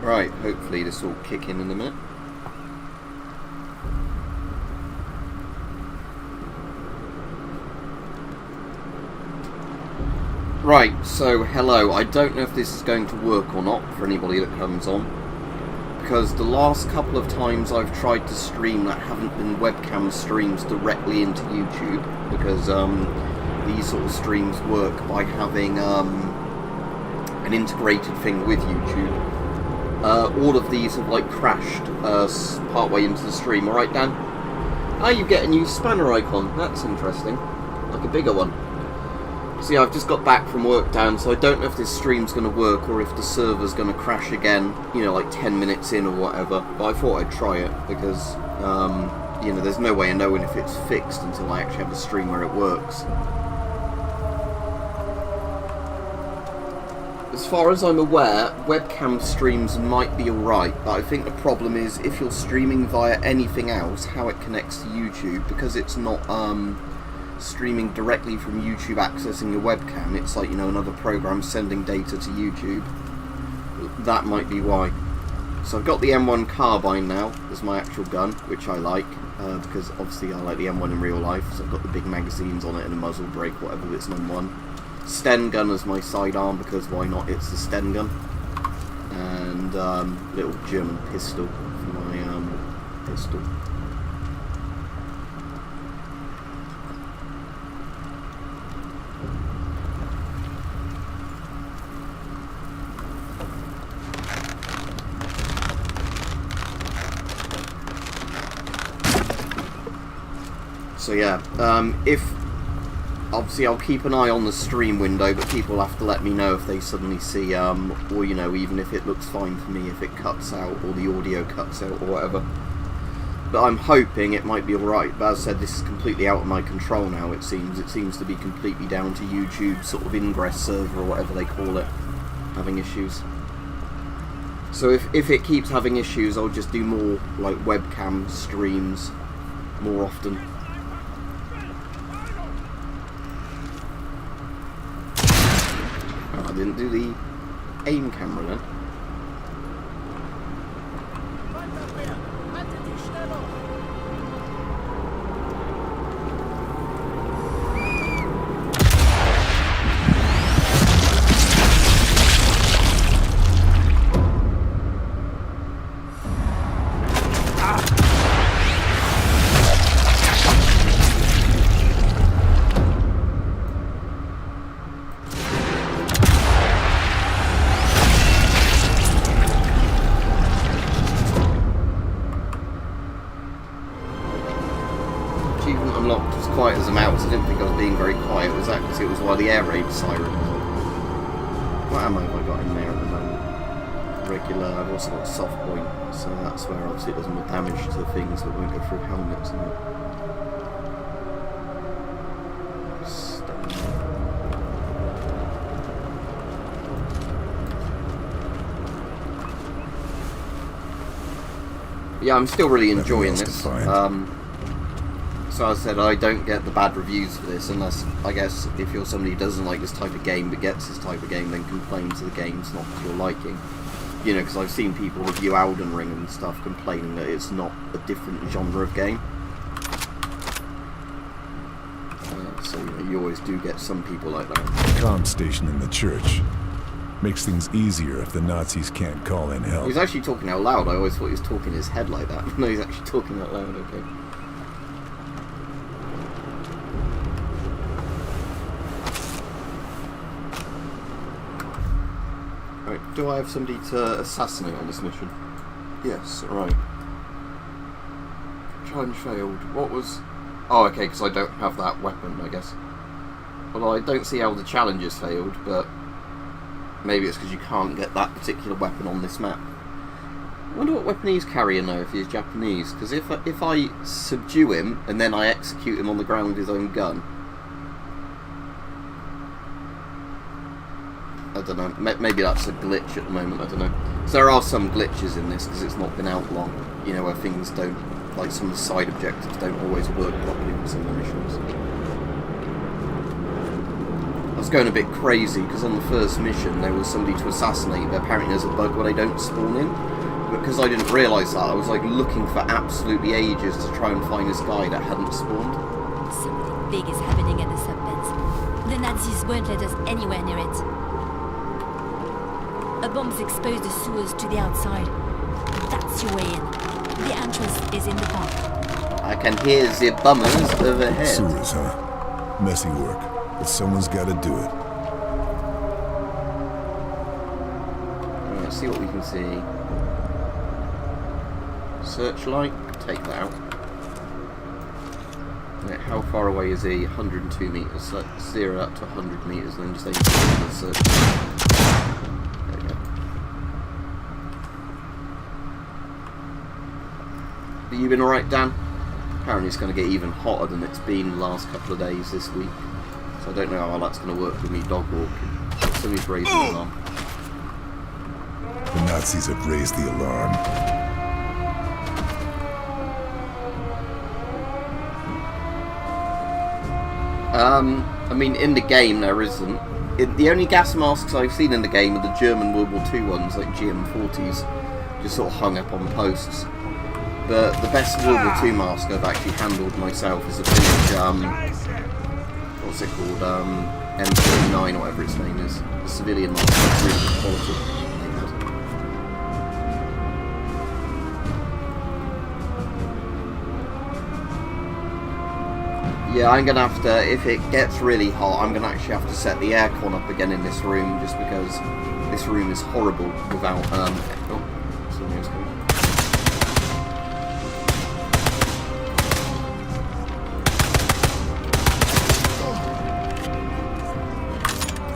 Right, hopefully this will kick in a minute. Right, so hello. I don't know if this is going to work or not for anybody that comes on, because the last couple of times I've tried to stream that haven't been webcam streams directly into YouTube, because these sort of streams work by having an integrated thing with YouTube. All of these have like crashed partway into the stream. Alright, Dan? Ah, you get a new spanner icon. That's interesting. Like a bigger one. See, I've just got back from work, Dan, so I don't know if this stream's going to work or if the server's going to crash again, you know, like 10 minutes in or whatever. But I thought I'd try it because, you know, there's no way of knowing if it's fixed until I actually have a stream where it works. As far as I'm aware, webcam streams might be alright, but I think the problem is if you're streaming via anything else, how it connects to YouTube, because it's not streaming directly from YouTube accessing your webcam, it's like, you know, another program sending data to YouTube. That might be why. So I've got the M1 carbine now as my actual gun, which I like, because obviously I like the M1 in real life, so I've got the big magazines on it and a muzzle brake, whatever, it's an M1. Sten gun as my sidearm, because why not, it's the Sten gun. And little German pistol for my pistol. So yeah, obviously I'll keep an eye on the stream window, but people have to let me know if they suddenly see, or you know, even if it looks fine for me, if it cuts out or the audio cuts out or whatever. But I'm hoping it might be alright, but as I said, this is completely out of my control now, it seems. It seems to be completely down to YouTube sort of ingress server or whatever they call it, having issues. So if it keeps having issues, I'll just do more like webcam streams more often. I didn't do the aim camera then. Quiet as a mouse. I didn't think I was being very quiet. Was that because it was while the air raid siren was on? What ammo have I got in there at the moment? Regular. I've also got soft point, so that's where obviously it does more damage to things that won't go through helmets and yeah, I'm still really enjoying this. So as I said, I don't get the bad reviews for this, unless, I guess, if you're somebody who doesn't like this type of game but gets this type of game, then complains the game's not to your liking. You know, because I've seen people review Elden Ring and stuff complaining that it's not a different genre of game. So, you know, you always do get some people like that. Comm station in the church. Makes things easier if the Nazis can't call in help. He's actually talking out loud. I always thought he was talking in his head like that. No, he's actually talking out loud, okay. Right, do I have somebody to assassinate on this mission? Yes, right. Challenge failed. What was... Oh, okay, because I don't have that weapon, I guess. Well, I don't see how the challenges failed, but... maybe it's because you can't get that particular weapon on this map. I wonder what weapon he's carrying though, if he's Japanese, because if I subdue him and then I execute him on the ground with his own gun, I don't know, maybe that's a glitch at the moment, I don't know. So there are some glitches in this because it's not been out long, you know, where things don't, like some of the side objectives don't always work properly with some of the missions. I was going a bit crazy because on the first mission there was somebody to assassinate, but apparently there's a bug where they don't spawn in. But because I didn't realise that, I was like looking for absolutely ages to try and find this guy that hadn't spawned. Something big is happening at the suburbs. The Nazis won't let us anywhere near it. A bomb's exposed the sewers to the outside. That's your way in. The entrance is in the park. I can hear the bummers overhead. Sewers, huh? Messy work, but someone's got to do it. Let's see what we can see. Searchlight, take that out. Right, how far away is he? 102 meters. So 0 up to 100 meters, and then just aim for the searchlight. There we go. Have you been alright, Dan? Apparently it's going to get even hotter than it's been the last couple of days this week. So I don't know how that's going to work with me dog walking. Somebody's raising the alarm. The Nazis have raised the alarm. I mean, in the game there isn't. The only gas masks I've seen in the game are the German World War II ones, like GM40s, just sort of hung up on posts. But the best World War II mask I've actually handled myself is a Finnish, what's it called, M39 or whatever its name is. The civilian mask, it's really good quality. Yeah, I'm gonna have to, if it gets really hot, I'm gonna actually have to set the aircon up again in this room, just because this room is horrible without, oh, something else coming.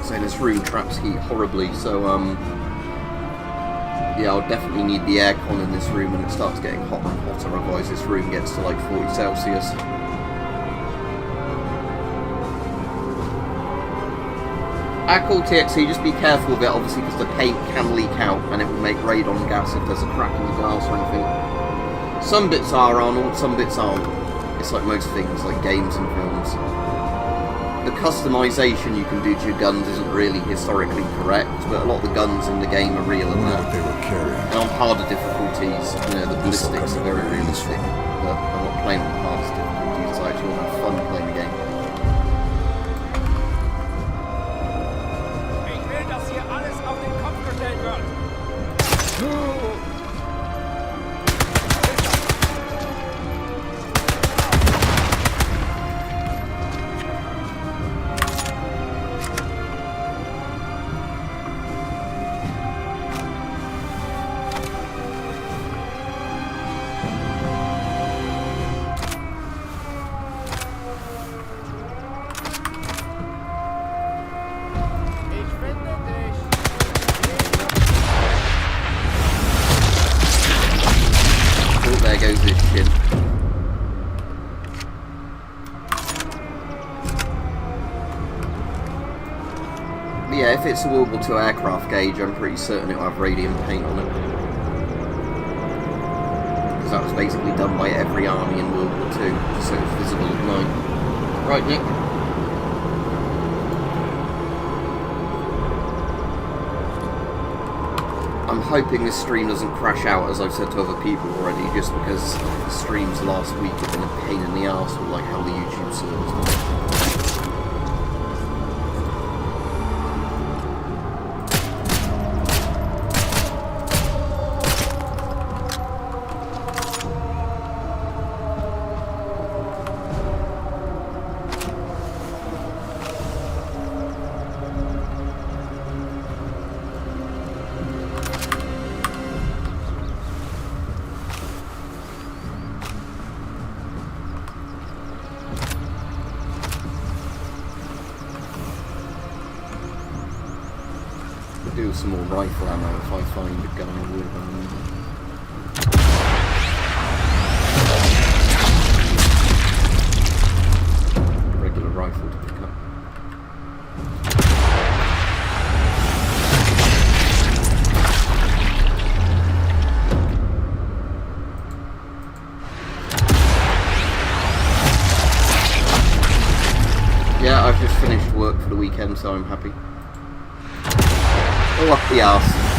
So this room traps heat horribly, so, yeah, I'll definitely need the aircon in this room when it starts getting hotter and hotter, otherwise this room gets to like 40 Celsius. Cool TXC, just be careful with it, obviously, because the paint can leak out and it will make radon gas if there's a crack in the glass or anything. Some bits are Arnold, some bits aren't. It's like most things, like games and films. The customization you can do to your guns isn't really historically correct, but a lot of the guns in the game are real and that. They were carrying. And on harder difficulties, you know, the ballistics are very realistic, but I'm not playing on the hardest difficulties, so I actually want to have fun playing the game. There goes this shit. But yeah, if it's a World War II aircraft gauge, I'm pretty certain it'll have radium paint on it. Because that was basically done by every army in World War II, just so it's visible at night. Right, Nick? I'm hoping this stream doesn't crash out, as I've said to other people already, just because the streams last week have been a pain in the arse with like how the YouTube servers work. Do some more rifle ammo if I find a gun with regular rifle to pick up. Yeah, I've just finished work for the weekend, so I'm happy. Oh, up the arse.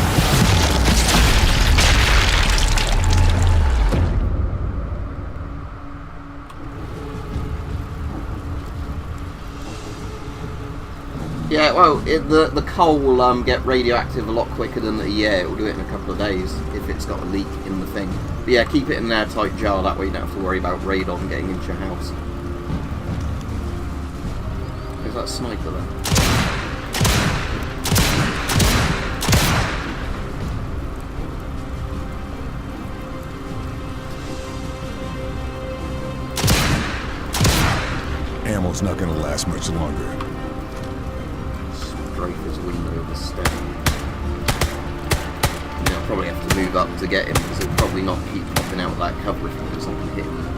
Yeah, well, the coal will get radioactive a lot quicker than the air. It will do it in a couple of days if it's got a leak in the thing. But yeah, keep it in an airtight jar, that way you don't have to worry about radon getting into your house. There's that sniper there. Ammo's not gonna last much longer. His window of the stair. Yeah, I'll probably have to move up to get him because he'll probably not keep popping out of that cover if he thinks I can hit him.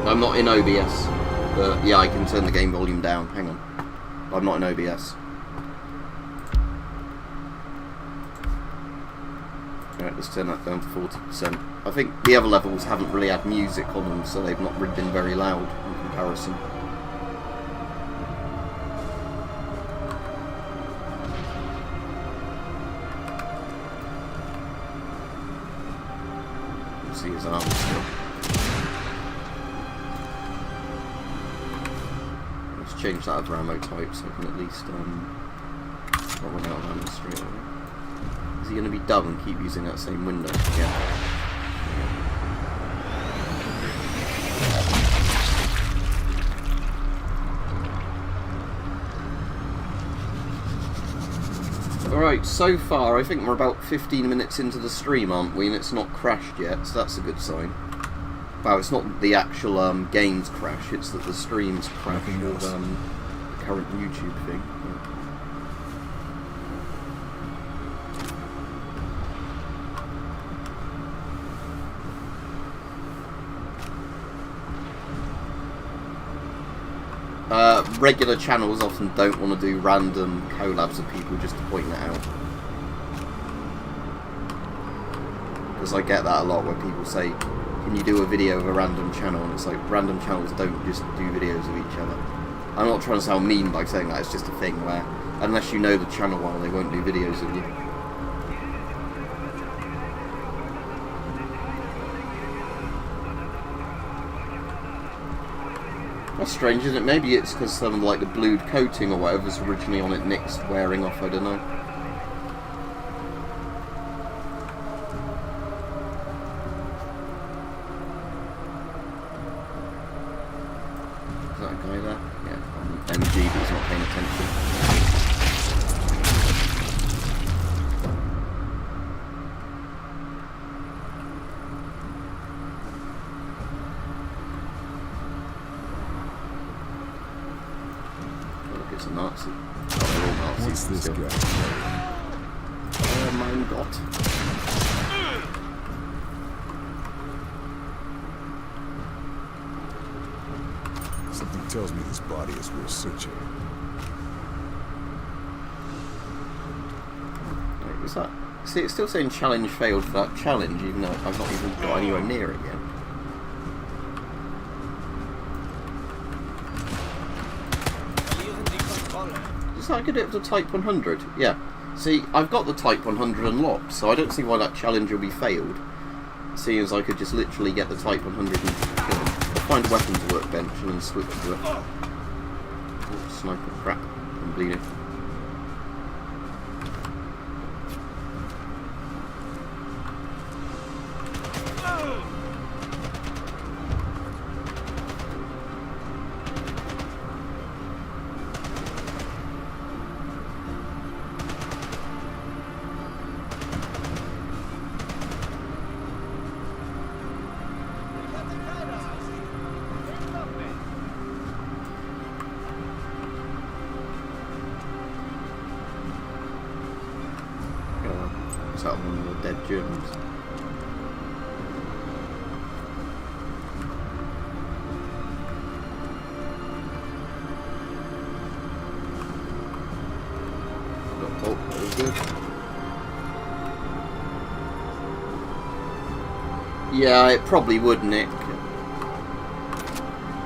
I'm not in OBS, but yeah, I can turn the game volume down. Hang on. I'm not in OBS. Alright, let's turn that down to 40%. I think the other levels haven't really had music on them, so they've not really been very loud in comparison. You see his arms still. Change that other ammo type so I can at least not run out of ammo straight away. Is he going to be dumb and keep using that same window? Yeah. Alright, so far I think we're about 15 minutes into the stream, aren't we? And it's not crashed yet, so that's a good sign. Well, it's not the actual games crash, it's that the streams crash with the current YouTube thing. Yeah. Regular channels often don't want to do random collabs of people just to point that out. Because I get that a lot where people say, can you do a video of a random channel? And it's like, random channels don't just do videos of each other. I'm not trying to sound mean by saying that, it's just a thing where, unless you know the channel well, they won't do videos of you. That's strange, isn't it? Maybe it's because some of like the blued coating or whatever's originally on it nick's wearing off, I don't know. It's a Nazi. Oh, they're all Nazis. What's this still. guy? Oh mein Gott. Something tells me this body is worth searching. Wait, was that? See, it's still saying challenge failed for that challenge, even though I've not even got anywhere near it yet. Is that good at the Type 100? Yeah. See, I've got the Type 100 unlocked, so I don't see why that challenge will be failed. Seeing as I could just literally get the Type 100 and kill him. I'll find a weapons workbench and then switch to it. Oh, sniper crap. I'm bleeding. shots out of one of the dead Germans. Oh, that was good. Yeah, it probably would, Nick.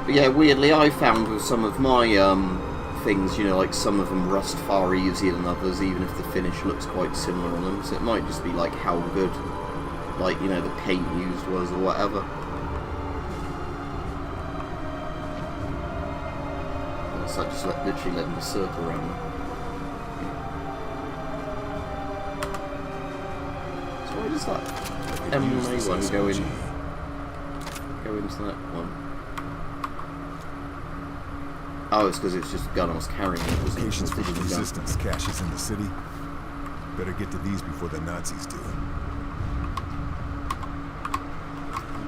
But yeah, weirdly, I found with some of my things, you know, like some of them rust far easier than others, even if the finish looks quite similar on them. So it might just be like how good, like, you know, the paint used was or whatever. So I just literally let them circle around them. So why does that M1A one go into that one? Oh, it's because it's just a gun I was carrying. It wasn't Locations for the gun. resistance caches in the city. Better get to these before the Nazis do.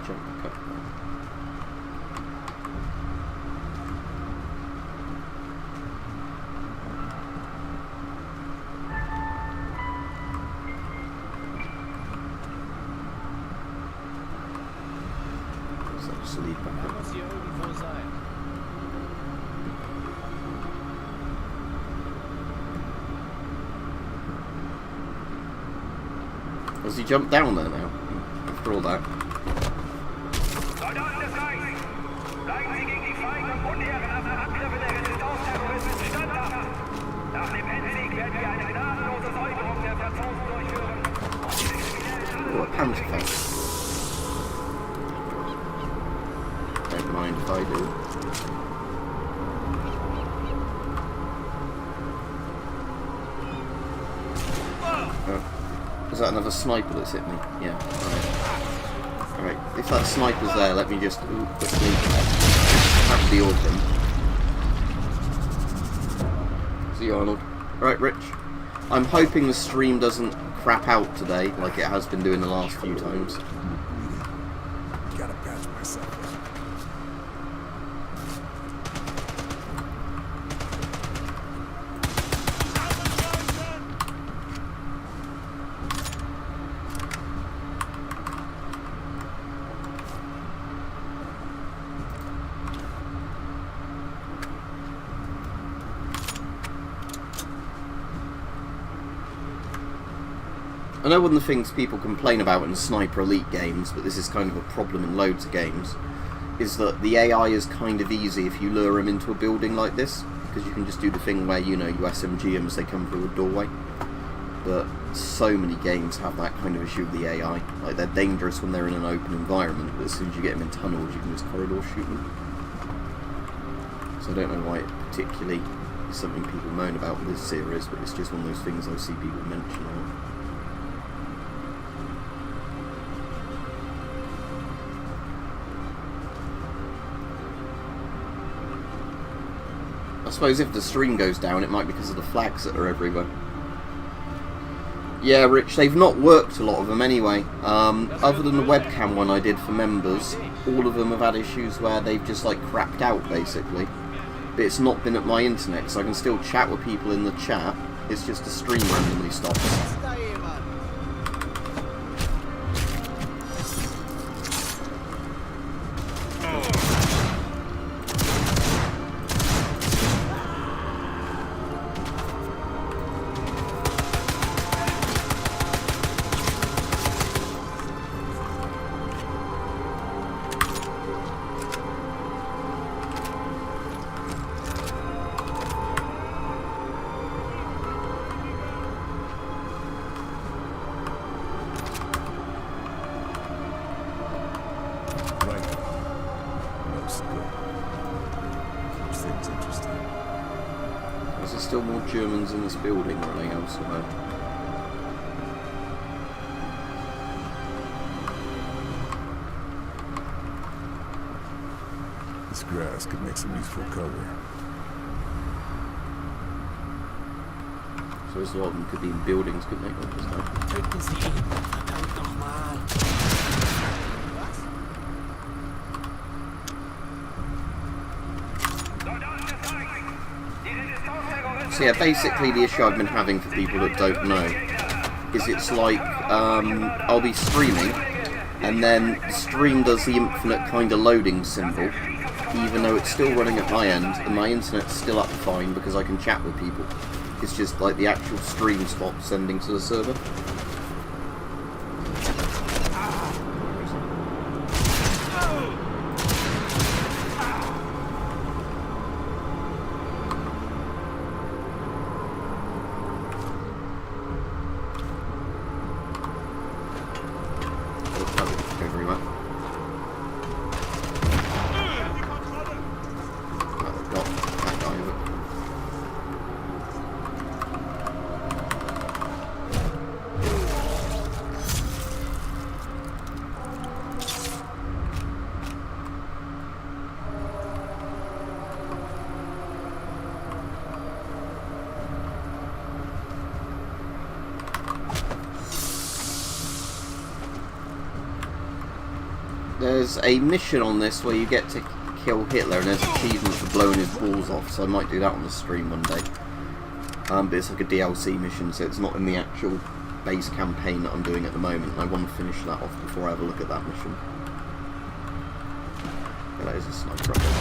Jump back up there. So just leave back up. Has he jumped down there now? After all that. Soldaten des Reichs, bleiben Sie gegen die Feinde und unehrenhaften Angriffe der Resistance-Terroristen standhaft. Nach dem Endsieg werden wir eine gnadenlose Säuberung der Franzosen durchführen. Oh, a panzer. Don't mind if I do. Is that another sniper that's hit me? Yeah, alright. Alright, if that sniper's there, let me just quickly have the orphan. See you, Arnold. Alright, Rich. I'm hoping the stream doesn't crap out today, like it has been doing the last few times. Gotta patch myself up. I know one of the things people complain about in Sniper Elite games, but this is kind of a problem in loads of games, is that the AI is kind of easy if you lure them into a building like this, because you can just do the thing where, you know, you SMG them as they come through a doorway. But so many games have that kind of issue with the AI. Like, they're dangerous when they're in an open environment, but as soon as you get them in tunnels, you can just corridor shoot them. So I don't know why it particularly is something people moan about in this series, but it's just one of those things I see people mention a lot. I suppose if the stream goes down, it might be because of the flags that are everywhere. Yeah, Rich, they've not worked, a lot of them anyway. Other than the webcam one I did for members, all of them have had issues where they've just like crapped out, basically. But it's not been at my internet, so I can still chat with people in the chat. It's just the stream randomly stops. Still more Germans in this building or anything elsewhere. This grass could make some useful cover. So there's a lot of them could be in buildings, couldn't they? Töten Sie ihn! Verdammt nochmal! So yeah, basically the issue I've been having for people that don't know is it's like I'll be streaming, and then the stream does the infinite kind of loading symbol, even though it's still running at my end, and my internet's still up fine because I can chat with people. It's just like the actual stream stops sending to the server. There's a mission on this where you get to kill Hitler, and there's achievements for blowing his balls off, so I might do that on the stream one day. But it's like a DLC mission, so it's not in the actual base campaign that I'm doing at the moment, and I want to finish that off before I have a look at that mission. Yeah, that is a sniper rifle.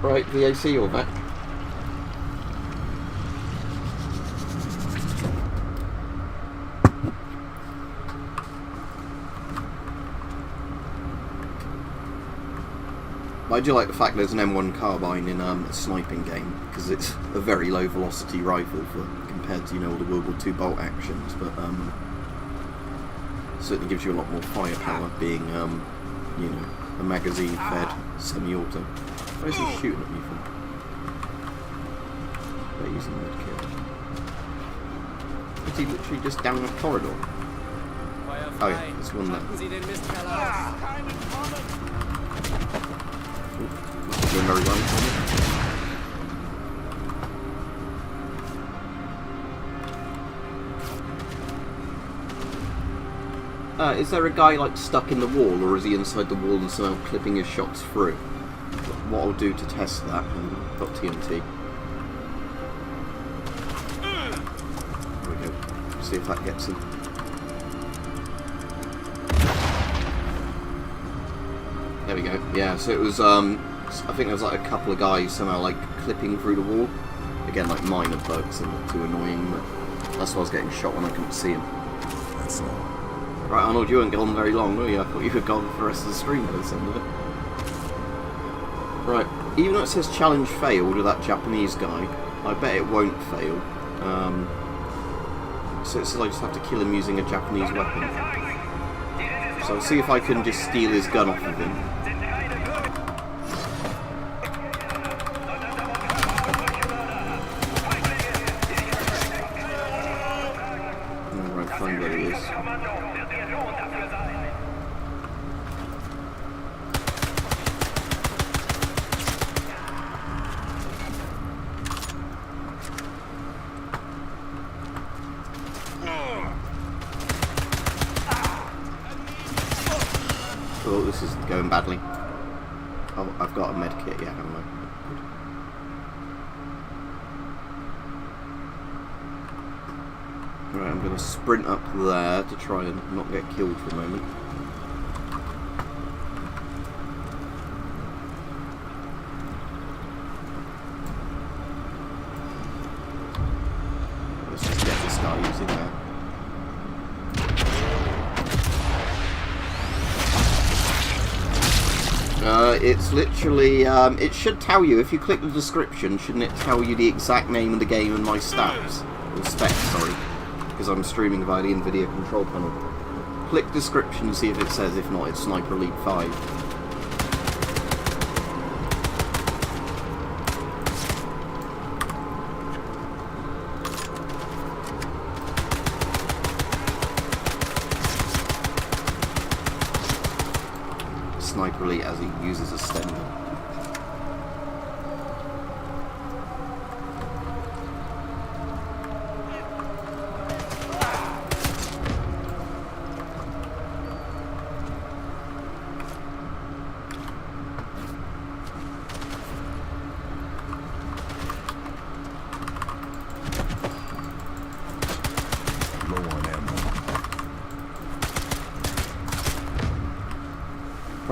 Right, VAC, you're back. I do like the fact there's an M1 carbine in a sniping game, because it's a very low velocity rifle compared to, you know, all the World War II bolt actions, but certainly gives you a lot more firepower being, you know, a magazine fed semi-auto. Why is he shooting at me from? They're using medkit. Is he literally just down the corridor? Oh yeah, there's one there. Doing very well. Is there a guy like stuck in the wall, or is he inside the wall and somehow clipping his shots through? What I'll do to test that, I've got TNT. There we go. See if that gets him. There we go. Yeah, so it was I think there was like a couple of guys somehow like clipping through the wall. Again, like minor bugs and not too annoying, but that's why I was getting shot when I couldn't see him. That's all. Right, Arnold, you weren't gone very long, were you? I thought you were gone for the rest of the stream by the end of it. Right, even though it says challenge failed with that Japanese guy, I bet it won't fail. So it says I just have to kill him using a Japanese weapon. So I'll see if I can just steal his gun off of him. Alright, find where he is. Oh, this is going badly. Oh, I've got a med kit, yeah, haven't I? Good. Right, I'm going to sprint up there to try and not get killed for a moment. Let's just get this guy using that. It's literally, it should tell you, if you click the description, shouldn't it tell you the exact name of the game and my stats? Or specs, sorry. Because I'm streaming via the NVIDIA control panel. Click description and see if it says, if not, it's Sniper Elite 5. Sniper Elite as he uses a Stender.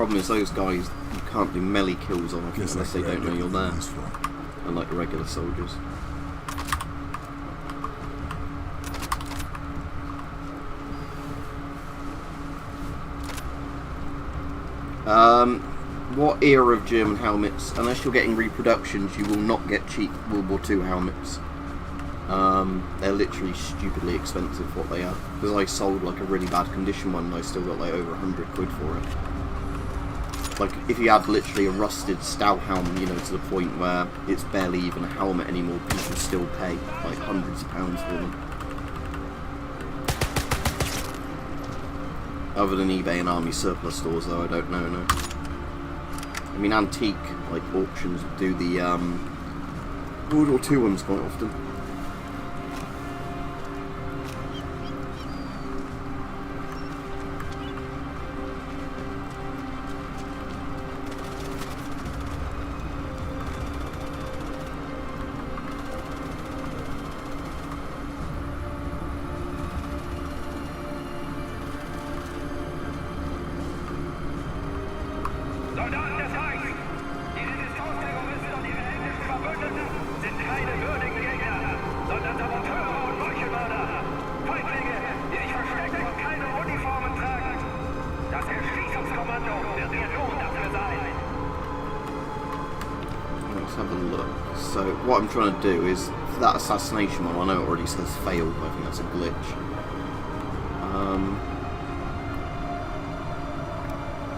problem is those guys you can't do melee kills on, I think, Guess unless I they don't grabbed know you're everything there, useful. unlike the regular soldiers. What era of German helmets? Unless you're getting reproductions, you will not get cheap World War II helmets. They're literally stupidly expensive what they are. Because I sold like a really bad condition one and I still got like over 100 quid for it. Like if you had literally a rusted stout helmet, you know, to the point where it's barely even a helmet anymore, people still pay like hundreds of pounds for them. Other than eBay and army surplus stores though, I don't know, no. I mean, antique like auctions do the World War II ones quite often. Soldaten des Reichs! Diese Distorsterroristen und ihre englischen Verbündeten sind keine würdigen Gegner, sondern Saboteure und Meuchelmörder. Feindlinge, die sich verstecken und keine Uniformen tragen. Das Erschießungskommando wird ihr Lohn dafür sein. Let's have a look. So what I'm trying to do is, for that assassination one, I know it already says failed, but I think that's a glitch.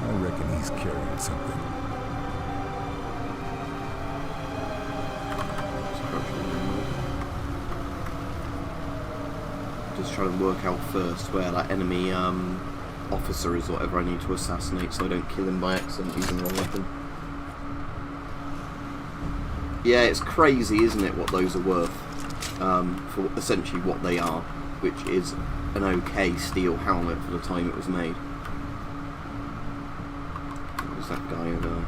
I reckon he's carrying something. Just trying to work out first where that enemy officer is, whatever I need to assassinate, so I don't kill him by accident using the wrong weapon. Yeah, it's crazy, isn't it, what those are worth, for essentially what they are, which is an okay steel helmet for the time it was made. There's that guy over there.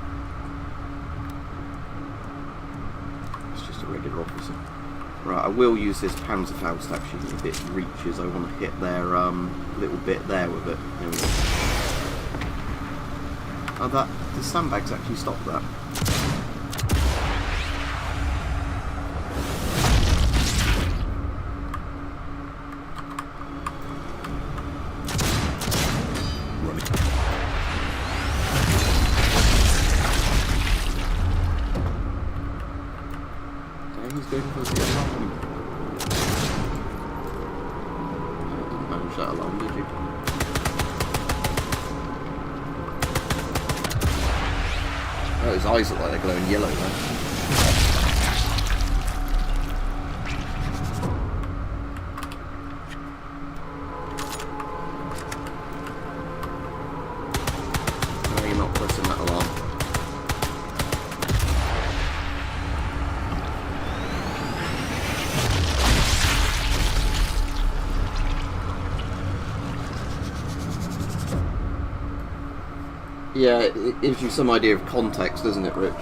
It's just a regular officer. Right, I will use this Panzerfaust actually if it reaches. I want to hit their little bit there with it. There we go. Oh, the sandbags actually stop that. He's going for the alarm. Didn't manage that alarm, did you? Oh, his eyes look like they're glowing yellow there. No, you're not pressing that alarm. Yeah, it gives you some idea of context, doesn't it, Rich?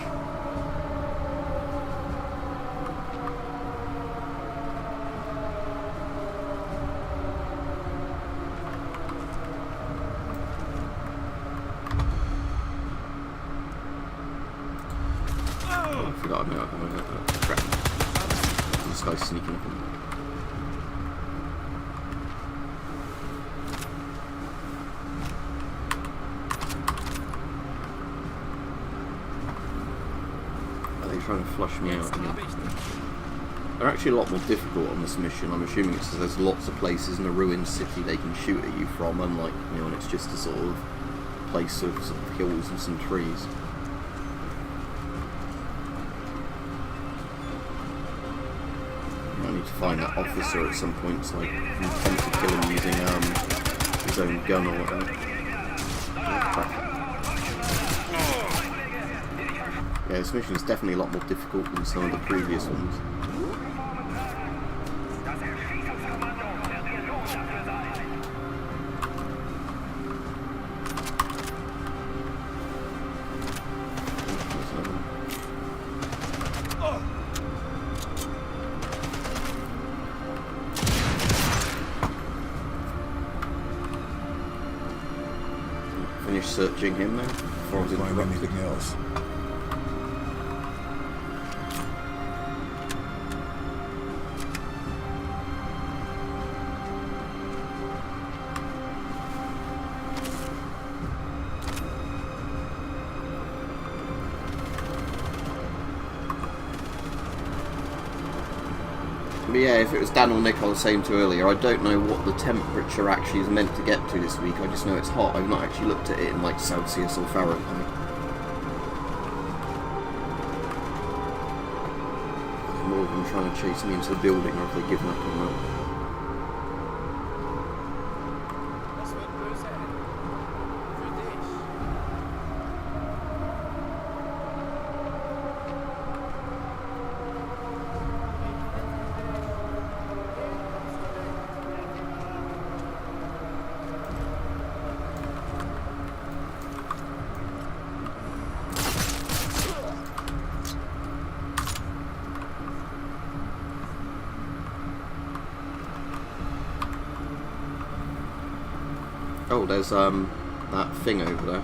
Oh, I forgot about that. Crap. This guy's sneaking up on me. Trying to flush me out. They're actually a lot more difficult on this mission. I'm assuming it's because there's lots of places in a ruined city they can shoot at you from, unlike, you know, when it's just a sort of place of sort of hills and some trees. I need to find that officer at some point so I can attempt to kill him using his own gun or whatever. Oh, crap. Yeah, this mission is definitely a lot more difficult than some of the previous ones. finish searching him now before I was Find interrupted. anything else? But yeah, if it was Dan or Nick I was saying to earlier, I don't know what the temperature actually is meant to get to this week. I just know it's hot. I've not actually looked at it in like Celsius or Fahrenheit. More of them trying to chase me into the building, or have they given up on that? Das wird böse enden. Für dich. Oh, there's that thing over there.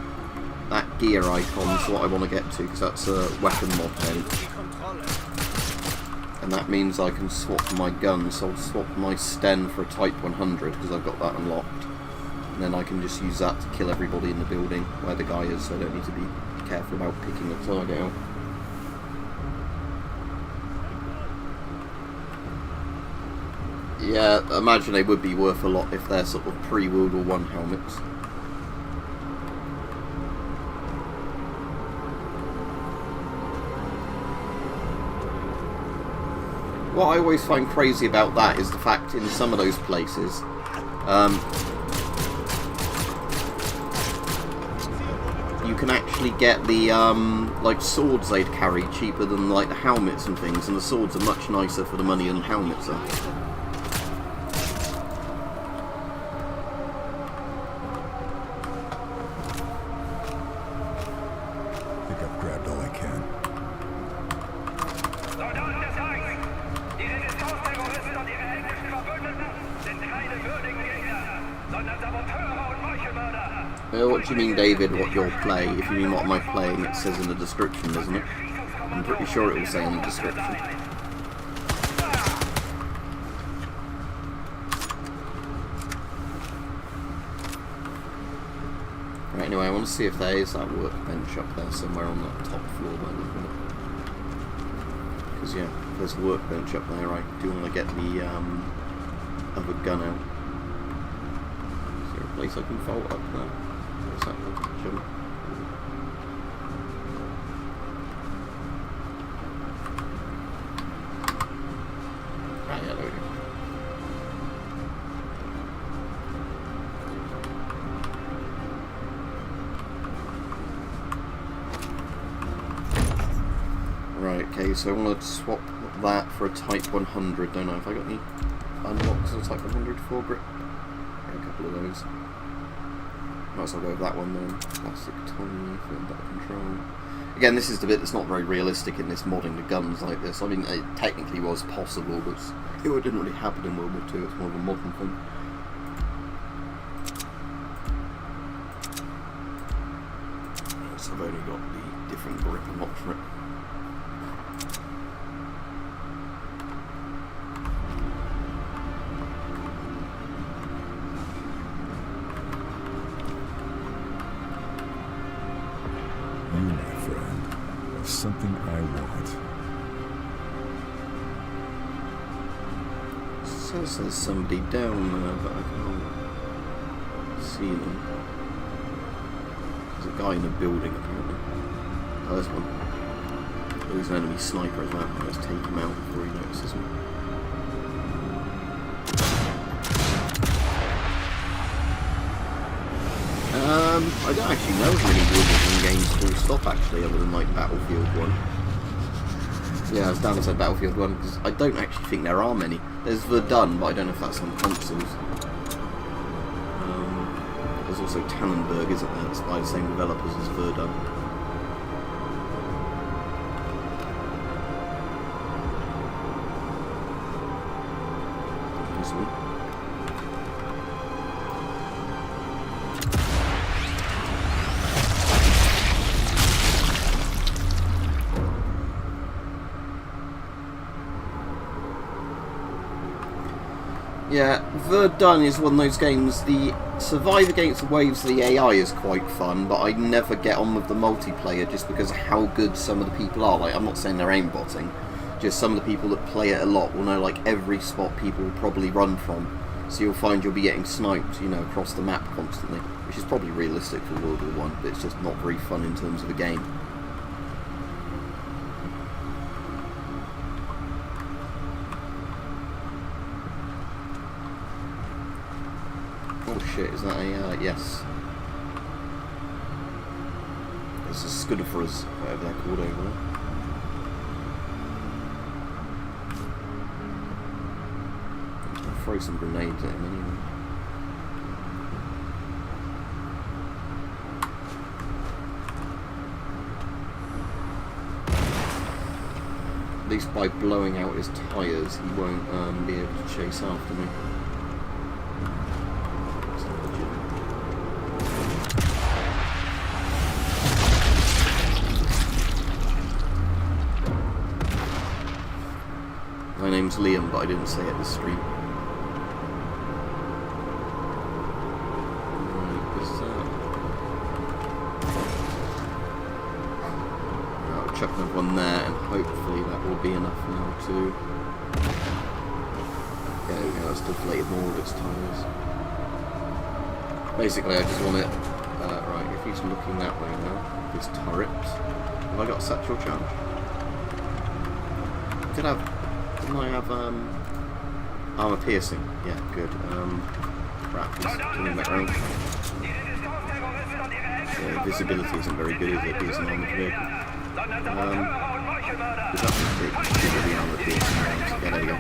That gear icon's what I want to get to, because that's a weapon mod then. Die Kontrolle. And that means I can swap my gun, so I'll swap my Sten for a Type 100, because I've got that unlocked. And then I can just use that to kill everybody in the building where the guy is, so I don't need to be careful about picking the target out. Yeah, I imagine they would be worth a lot if they're sort of pre-World War I helmets. What I always find crazy about that is the fact in some of those places, you can actually get the like swords they'd carry cheaper than like the helmets and things, and the swords are much nicer for the money than helmets are. I think I've grabbed all I can. Soldaten des Reichs! Die Resistenzterroristen und ihre englischen Verbündeten sind keine würdigen Gegner, sondern Saboteure und Meuchelmörder. What do you mean, David, what you'll play? If you mean what am I playing, it says in the description, doesn't it? I'm pretty sure it will say in the description. Right, anyway, I want to see if there is that workbench up there somewhere on that top floor by looking at it. Because, yeah, if there's a workbench up there, I do want to get the other gun out. Is there a place I can vault up there? Where's that little jump? Ah, yeah, there we go. Right, okay, so I want to swap that for a Type 100, don't I? Have I got any unlocks of a Type 100 foregrip? Yeah, a couple of those. Might as well go with that one then. Plastic autonomy for better control. Again, this is the bit that's not very realistic in this modding the guns like this. I mean, it technically was possible, but it didn't really happen in World War II. It's more of a modern thing. So I've only got the different grip unlocked for it. You, my friend, have something I want. Says there's somebody down there, but I can't see them. There's a guy in a building apparently. Oh, there's one. Oh, there's an enemy sniper as well. Let's take him out before he notices me. I don't actually know of many Wargaming games full stop actually, other than like Battlefield 1. Yeah, as Dan said, Battlefield 1, because I don't actually think there are many. There's Verdun, but I don't know if that's on consoles. There's also Tannenberg, isn't there? It's by the same developers as Verdun. Yeah, Verdun is one of those games, the survive against the waves of the AI is quite fun, but I never get on with the multiplayer just because of how good some of the people are. Like, I'm not saying they're aimbotting, just some of the people that play it a lot will know like every spot people will probably run from. So you'll find you'll be getting sniped, you know, across the map constantly, which is probably realistic for World War I, but it's just not very fun in terms of a game. Oh shit, is that a, yes. It's a Scudderfras, whatever they're called over there. I'll throw some grenades at him anyway. At least by blowing out his tyres, he won't be able to chase after me. My name's Liam, but I didn't say it this stream. I'll chuck another one there, and hopefully that will be enough now to... There we go, that's deflated more of its tyres. Basically, I just want it... right, if he's looking that way now, this turret... Have I got a satchel charge? Didn't I have armor piercing? Yeah, good. Crap, he's coming back round. Yeah, visibility isn't very good, is it? He's an armored vehicle. Is that the armor piercing rounds? Yeah, there you go.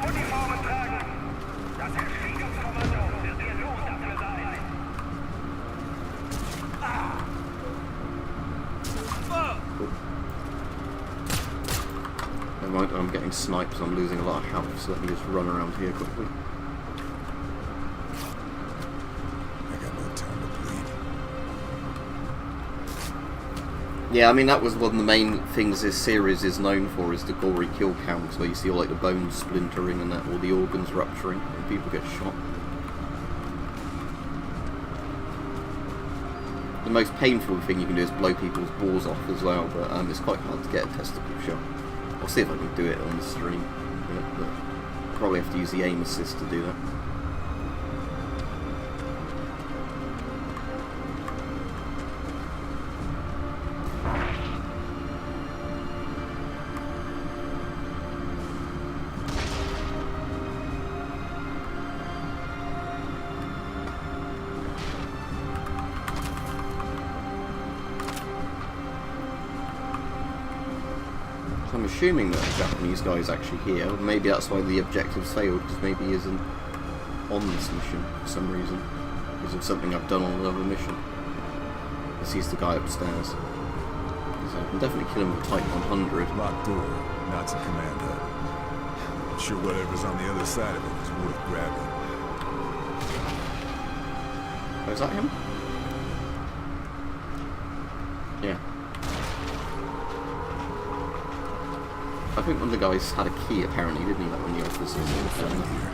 I'm getting sniped, so I'm losing a lot of health, so let me just run around here quickly. I got no time to bleed. Yeah, I mean, that was one of the main things this series is known for, is the gory kill counts, where you see all like the bones splintering and that, all the organs rupturing, and people get shot. The most painful thing you can do is blow people's balls off as well, but it's quite hard to get a testicle shot. I'll see if I can do it on the stream, but probably have to use the aim assist to do that. I'm assuming that the Japanese guy is actually here. Maybe that's why the objectives failed, because maybe he isn't on this mission for some reason. Because of something I've done on another mission. Because he's the guy upstairs. So I can definitely kill him with Type 100. Locked door, Nazi command hub. I'm sure whatever's on the other side of it is worth grabbing. Oh, is that him? Yeah. I think one of the guys had a key apparently, didn't he? Like when the officers were down here.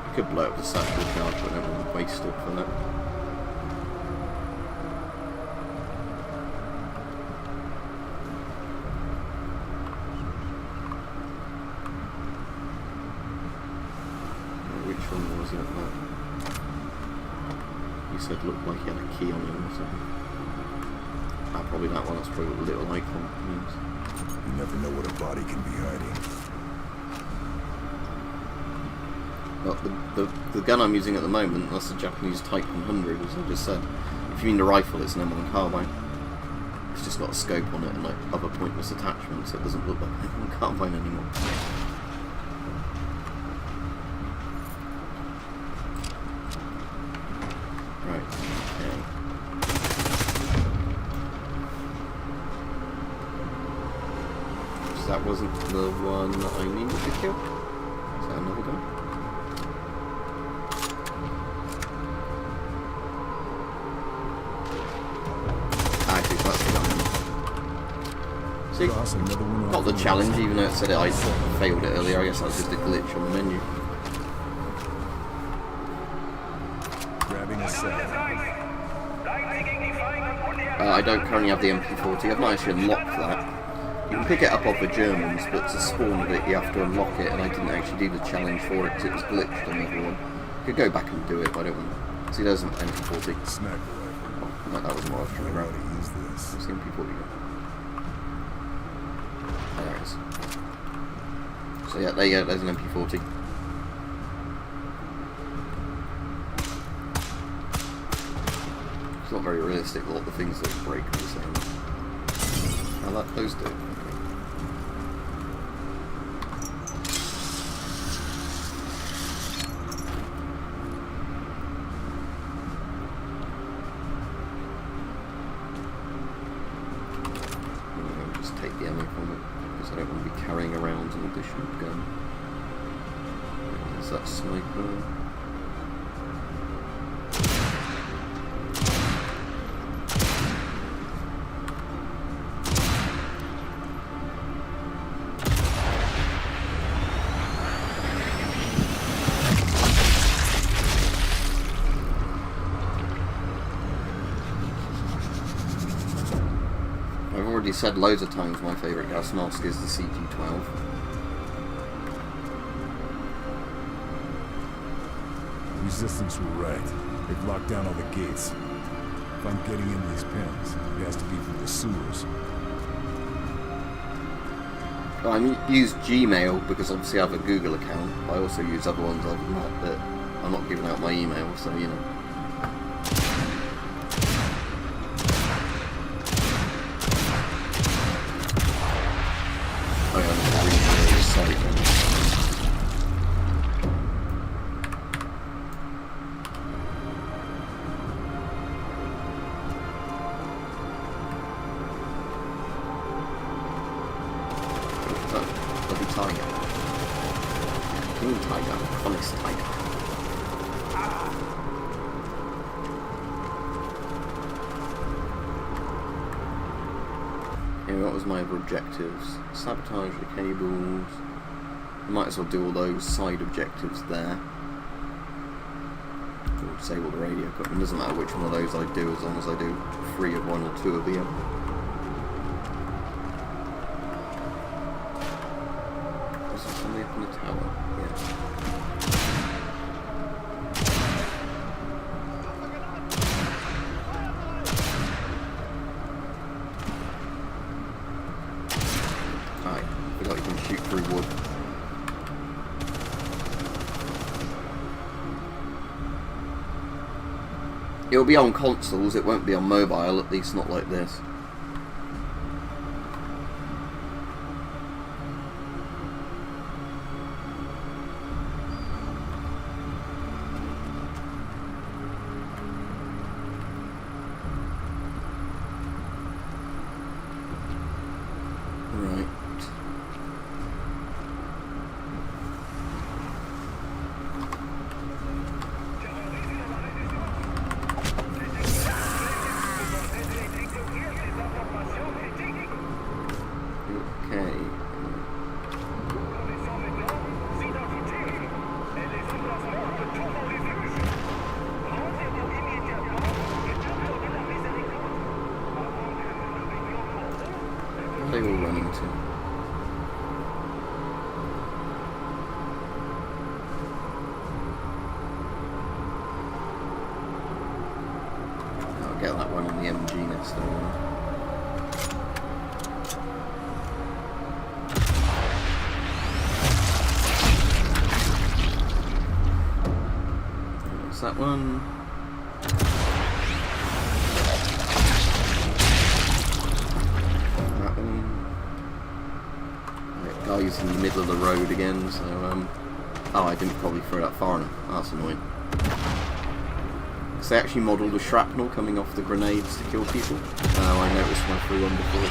I could blow up the satchel charge, but I don't want to waste it for that. Which one was it? He said looked like he had a key on him or something. Probably that one, that's probably what the little icon means. You never know what a body can be hiding. Well, the gun I'm using at the moment, that's the Japanese Type 100, as I just said. If you mean the rifle, it's an M1 carbine. It's just got a scope on it and like other pointless attachments, so it doesn't look like an M1 carbine anymore. Right, okay. So that wasn't the one that I needed to kill? Is that another guy? MP40. Cross another one Got off the list. challenge, even though it said I failed it earlier. I guess that was just a glitch on the menu. Grabbing a set. I don't currently have the MP40. I've not actually unlocked that. You can pick it up off the Germans, but to spawn of it you have to unlock it, and I didn't actually do the challenge for it because it was glitched on everyone. Could go back and do it, but I don't want to. See, there's an MP40. Sniper rifle. Oh, no, that wasn't what I was trying to Know how grab. to use this. What's the MP40 go? Oh, there it is. So yeah, there you go, there's an MP40. It's not very realistic, a lot of the things that break the same. I like those do. Just take the ammo from it, because I don't want to be carrying around an additional gun. There's that sniper. I've already said loads of times my favourite gas mask is the CG-12. Resistance were right. They've locked down all the gates. If I'm getting into these pens, it has to be through the sewers. I use Gmail because obviously I have a Google account. I also use other ones other than that, but I'm not giving out my email, so you know. Oh yeah, I'm going to read the site then. Bloody tiger. King tiger. Honest tiger. Yeah, what was my other objectives? Sabotage the cables. I might as well do all those side objectives there. Or disable the radio equipment. Doesn't matter which one of those I do as long as I do 3 of one or 2 of the other. Was there somebody up in the tower? Yeah. Alright, forgot you can shoot through wood. It'll be on consoles, it won't be on mobile, at least not like this. Right. Okay. What are they all running to? I'll get that one on the MG next time. What's that one? That one. Right, guy's in the middle of the road again, so oh, I didn't probably throw that far enough. That's annoying. Because they actually modelled the shrapnel coming off the grenades to kill people. Oh, I noticed when I threw one before.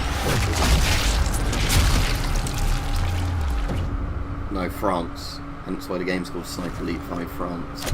No, France. Hence why the game's called Sniper Elite 5 France.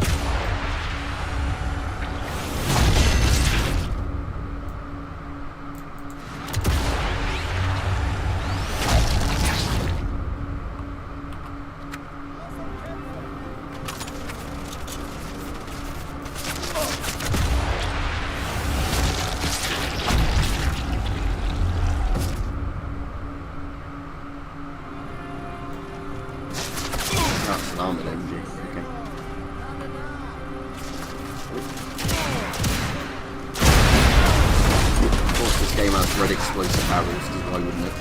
red explosive barrels, because why wouldn't it?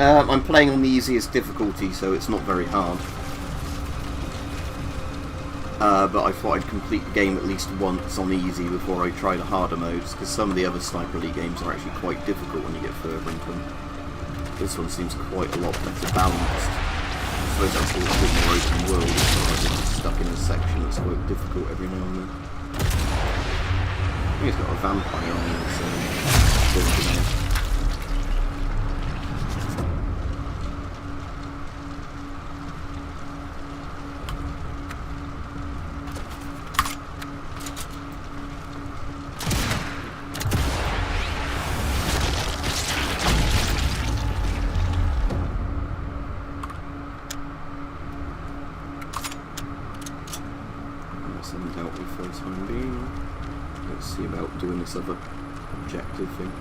I'm playing on the easiest difficulty, so it's not very hard. But I thought I'd complete the game at least once on easy before I try the harder modes, because some of the other Sniper Elite games are actually quite difficult when you get further into them. This one seems quite a lot better balanced. I suppose that's all a bit more open world, so I get stuck in a section that's quite difficult every now and then. I think it's got a vampire on it, so building. For the time being. Let's see about doing this other objective thing.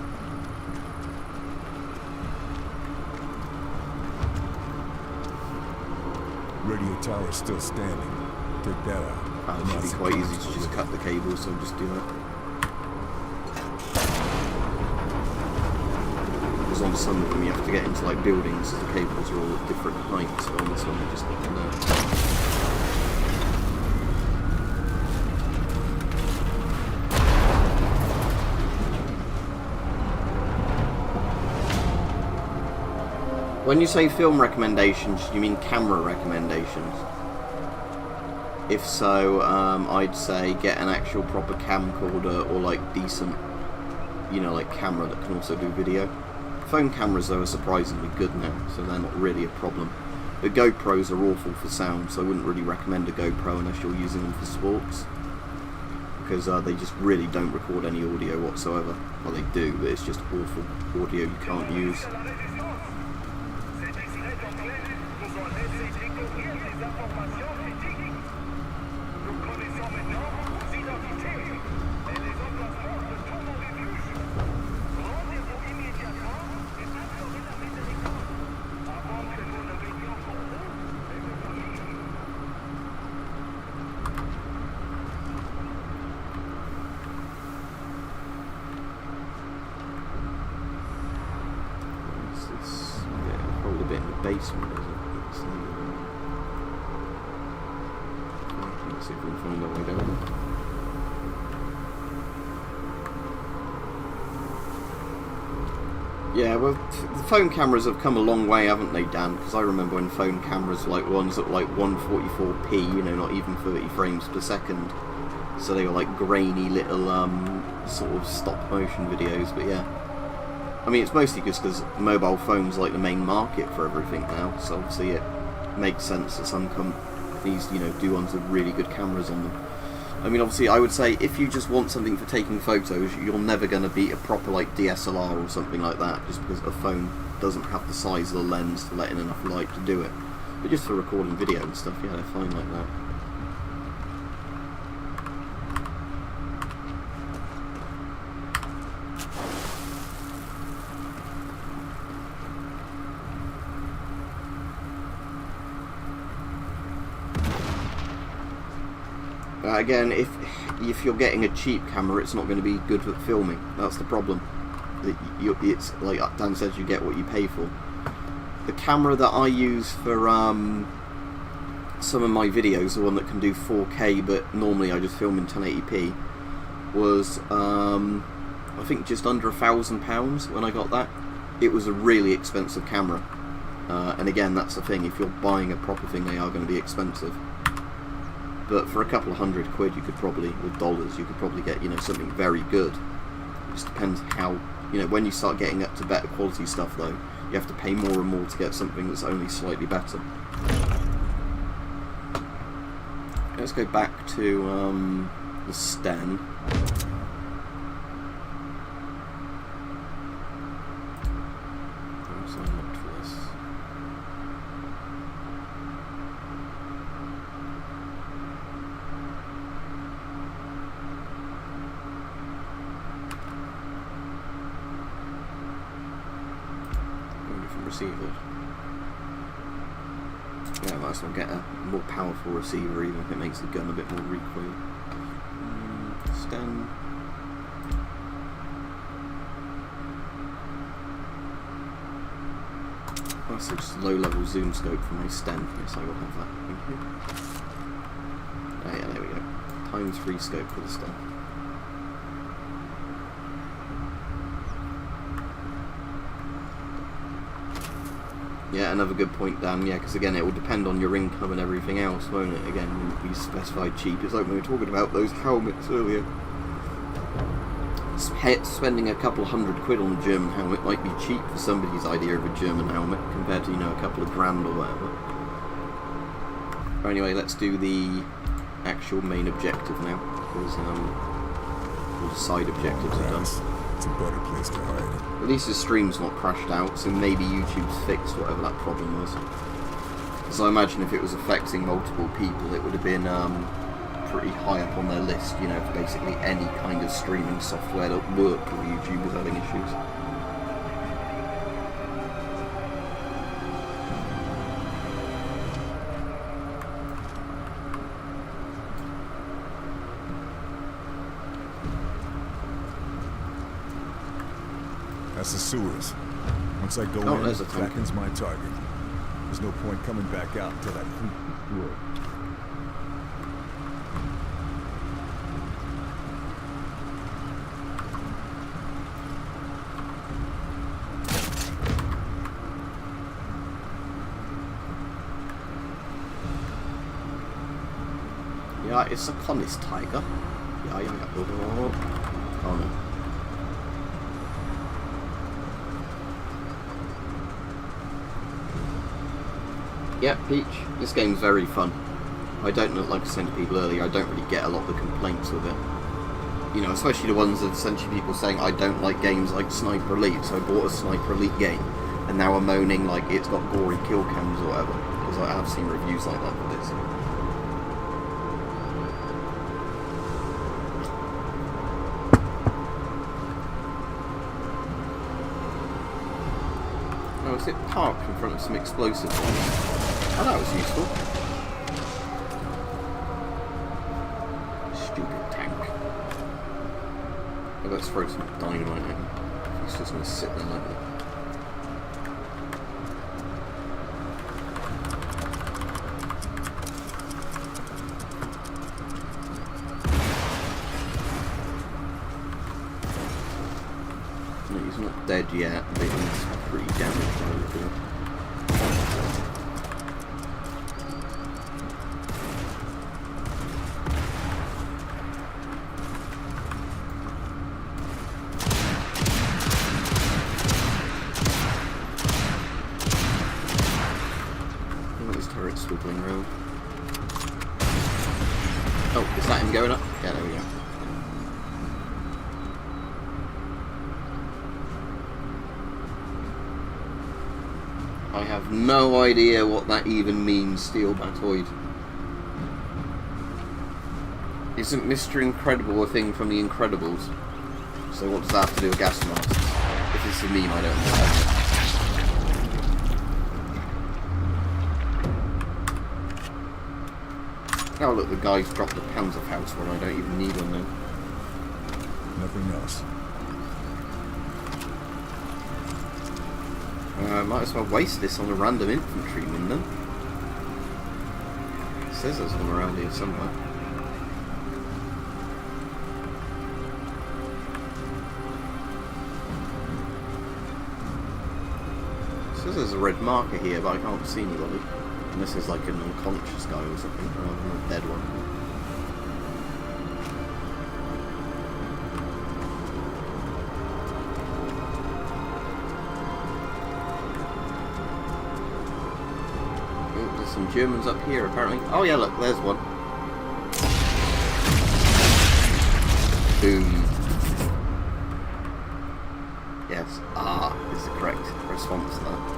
Radio tower still standing. Take that out. It should be quite easy to just cut the cable, so I'll just do that. Because on some of them you have to get into like buildings, so the cables are all at different heights, so on this one you just need to know. When you say film recommendations, do you mean camera recommendations? If so, I'd say get an actual proper camcorder or like decent, you know, like camera that can also do video. Phone cameras though are surprisingly good now, so they're not really a problem. The GoPros are awful for sound, so I wouldn't really recommend a GoPro unless you're using them for sports. Because they just really don't record any audio whatsoever. Well, they do, but it's just awful audio you can't use. Basement, is it? Let's see if we can find our way down. Yeah, well, the phone cameras have come a long way, haven't they, Dan? Because I remember when phone cameras, like ones at like 144p, you know, not even 30 frames per second. So they were like grainy little sort of stop motion videos, but yeah. I mean, it's mostly just because mobile phones like the main market for everything now, so obviously it makes sense that some companies, you know, do ones with really good cameras on them. I mean, obviously, I would say if you just want something for taking photos, you're never going to beat a proper like DSLR or something like that, just because a phone doesn't have the size of the lens to let in enough light to do it. But just for recording video and stuff, yeah, they're fine like that. Again, if you're getting a cheap camera, it's not going to be good for filming. That's the problem. It's like Dan says, you get what you pay for. The camera that I use for some of my videos, the one that can do 4K, but normally I just film in 1080p, was I think just under £1,000 when I got that. It was a really expensive camera, and again, that's the thing. If you're buying a proper thing, they are going to be expensive. But for a couple of £100, you could probably, with dollars, you could probably get, you know, something very good. It just depends how, you know, when you start getting up to better quality stuff though, you have to pay more and more to get something that's only slightly better. Let's go back to the Sten. receiver. Yeah, might as well get a more powerful receiver, even if it makes the gun a bit more recoil. Stand. That's just low-level zoom scope for my stand. Yes, I will have that. Thank you. Oh yeah, there we go. ×3 scope for the stand. Yeah, another good point, Dan. Yeah, because again, it will depend on your income and everything else, won't it? Again, we specified cheap. It's like when we were talking about those helmets earlier. Spending a couple £100 on a German helmet might be cheap for somebody's idea of a German helmet compared to, you know, a couple of grand or whatever. But anyway, let's do the actual main objective now, because all the side objectives are done. It's a better place to hide. At least the stream's not crashed out, so maybe YouTube's fixed whatever that problem was. Because I imagine if it was affecting multiple people, it would have been pretty high up on their list, you know, for basically any kind of streaming software that worked with YouTube was having issues. That's the sewers. Once I go in, there's a tank. Kraken's my target. There's no point coming back out until that creep through it. Yeah, it's a honest tiger. Yeah. Oh no. Yeah, Peach, this game's very fun. I don't know, like I said to people earlier, I don't really get a lot of the complaints with it. You know, especially the ones that essentially people saying I don't like games like Sniper Elite, so I bought a Sniper Elite game, and now I'm moaning like it's got gory kill cams or whatever, because I have seen reviews like that for this. Oh, is it parked in front of some explosives? Oh, that was useful. Stupid tank. Oh, let's throw some dynamite in. It's just going to sit there like that. No, he's not dead yet, but he's pretty damaged, I would feel. Swiveling around. Oh, is that him going up? Yeah, there we go. I have no idea what that even means, Steel Batoid. Isn't Mr. Incredible a thing from The Incredibles? So what does that have to do with gas masks? If it's a meme, I don't know. Oh look, the guy's dropped the Panzerfaust when I don't even need one then. Nothing else. Might as well waste this on a random infantryman then. It says there's one around here somewhere. It says there's a red marker here, but I can't see anybody. Unless it's like an unconscious guy or something, rather than a dead one. Oh, there's some Germans up here apparently. Oh yeah, look, there's one. Boom. Yes, is the correct response to that.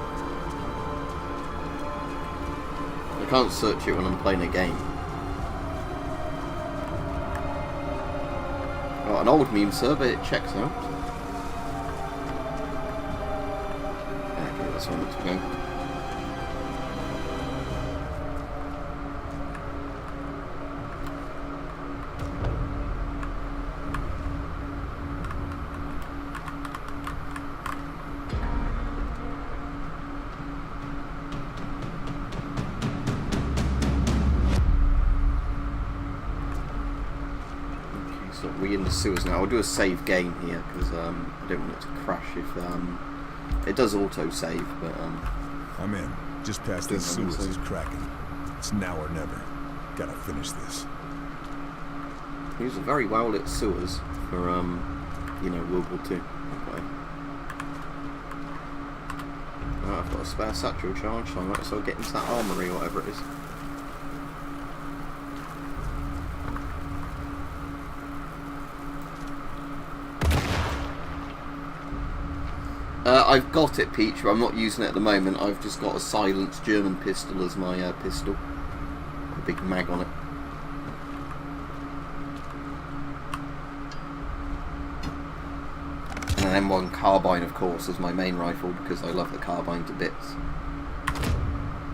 I can't search it when I'm playing a game. Oh, an old meme survey, it checks out. Okay, this one looks Okay. So we're in the sewers now. I'll do a save game here because I don't want it to crash if it does auto save, but I'm in. Just past these Doesn't sewers is say. cracking. It's now or never. Gotta finish this. these are very well lit sewers for you know, World War II. Okay. Right, I've got a spare satchel charge, so I might as well get into that armory or whatever it is. I've got it, Peach, but I'm not using it at the moment. I've just got a silenced German pistol as my pistol. A big mag on it. And an M1 carbine, of course, as my main rifle, because I love the carbine to bits.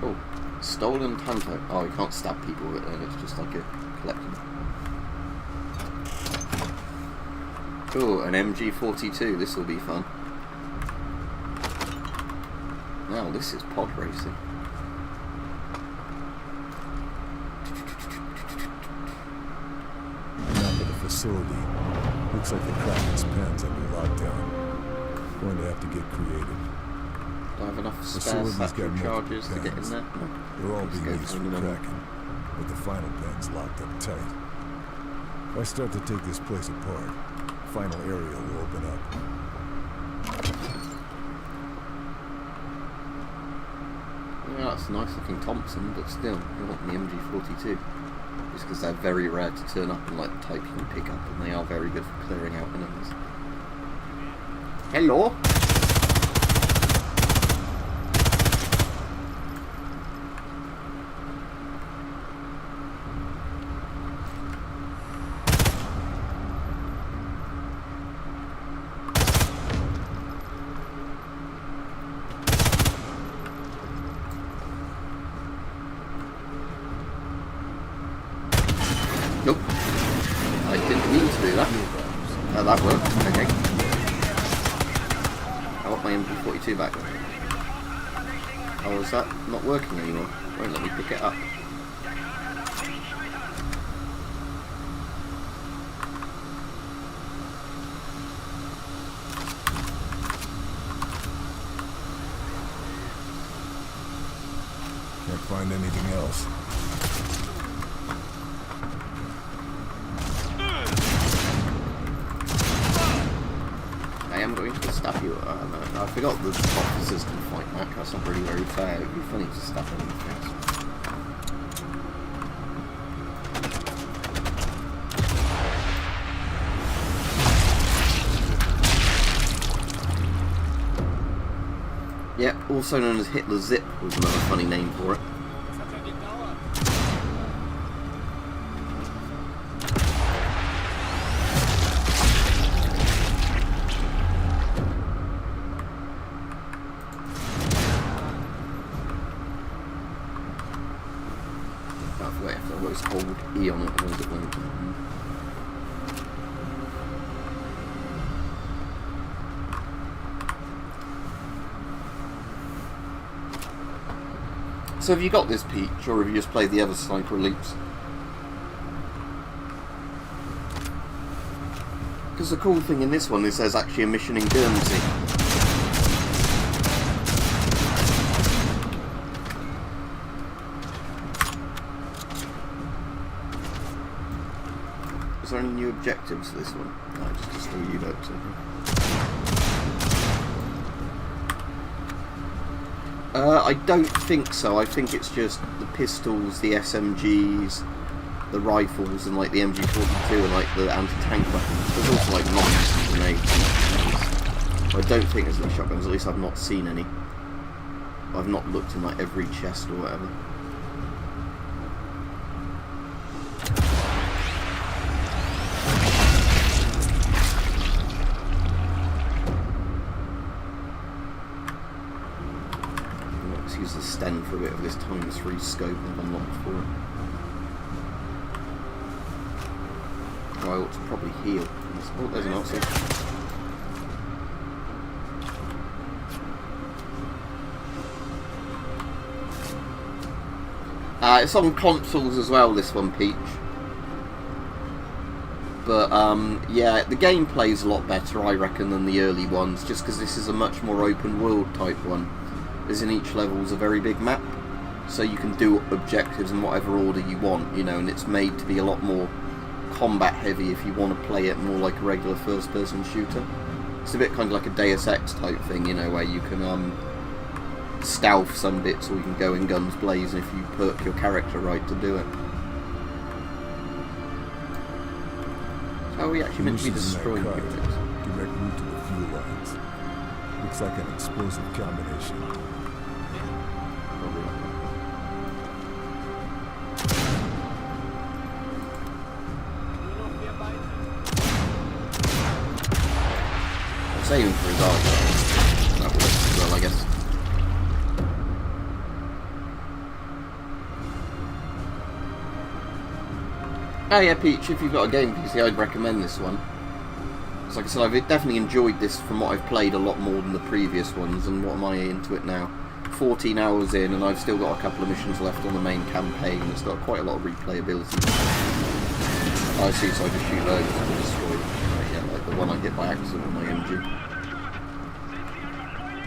Oh, stolen Tanto. Oh, you can't stab people with it then, it's just like a collectible. Oh, an MG42, this will be fun. Now this is pod racing. Down to the facility. Looks like the Kraken's pen's under lockdown. Going to have to get creative. Do I have enough spare Facility's got satchel multiple charges to get in pens. there? No. They're all Let's being go used for find another. Kraken, but the final pen's locked up tight. If I start to take this place apart, final area will open up. Yeah, that's a nice looking Thompson, but still, you want the MG42. Just because they're very rare to turn up and like the type you can pick up, and they are very good for clearing out enemies. Hello? Nope. I didn't mean to do that. Oh, that worked. Okay. I want my MP42 back. Oh, is that not working anymore? Won't let me pick it up. Can't find anything else. I am going to stab you. No, I forgot the officers can fight back. That's not really very fair. It would be funny to stab them in the face. Yep, also known as Hitler Zip was another funny name for it. Das hat ja gedauert. I forgot if there was hold E on it, otherwise it won't. So have you got this, Peach, or have you just played the other Sniper Elites? Because the cool thing in this one is there's actually a mission in Guernsey. Is there any new objectives for this one? No, just destroy U-boats. I don't think so. I think it's just the pistols, the SMGs, the rifles, and like the MG42 and like the anti-tank weapons. There's also like knives and grenades. I don't think there's any shotguns. At least I've not seen any. I've not looked in like every chest or whatever. for a bit of this times-3 scope I've unlocked for it. Oh, I ought to probably heal. Oh, there's an Nazi. It's on consoles as well, this one, Peach. But, yeah, the gameplay's a lot better, I reckon, than the early ones, just because this is a much more open-world type one. As in each level's a very big map, so you can do objectives in whatever order you want, you know, and it's made to be a lot more combat-heavy if you want to play it more like a regular first-person shooter. It's a bit kind of like a Deus Ex type thing, you know, where you can, stealth some bits, or you can go in guns blazing if you perk your character right to do it. How are we actually meant to be destroying units? Direct route to the fuel lines. Looks like an explosive combination. Probably not. I'm saving for his arm. That works as well, I guess. Oh yeah, Peach, if you've got a game PC, I'd recommend this one. Because like I said, I've definitely enjoyed this from what I've played a lot more than the previous ones, and what am I into it now? 14 hours in, and I've still got a couple of missions left on the main campaign. It's got quite a lot of replayability. I see, so I just shoot loads and destroy them. Right, yeah, like the one I hit by accident with my MG.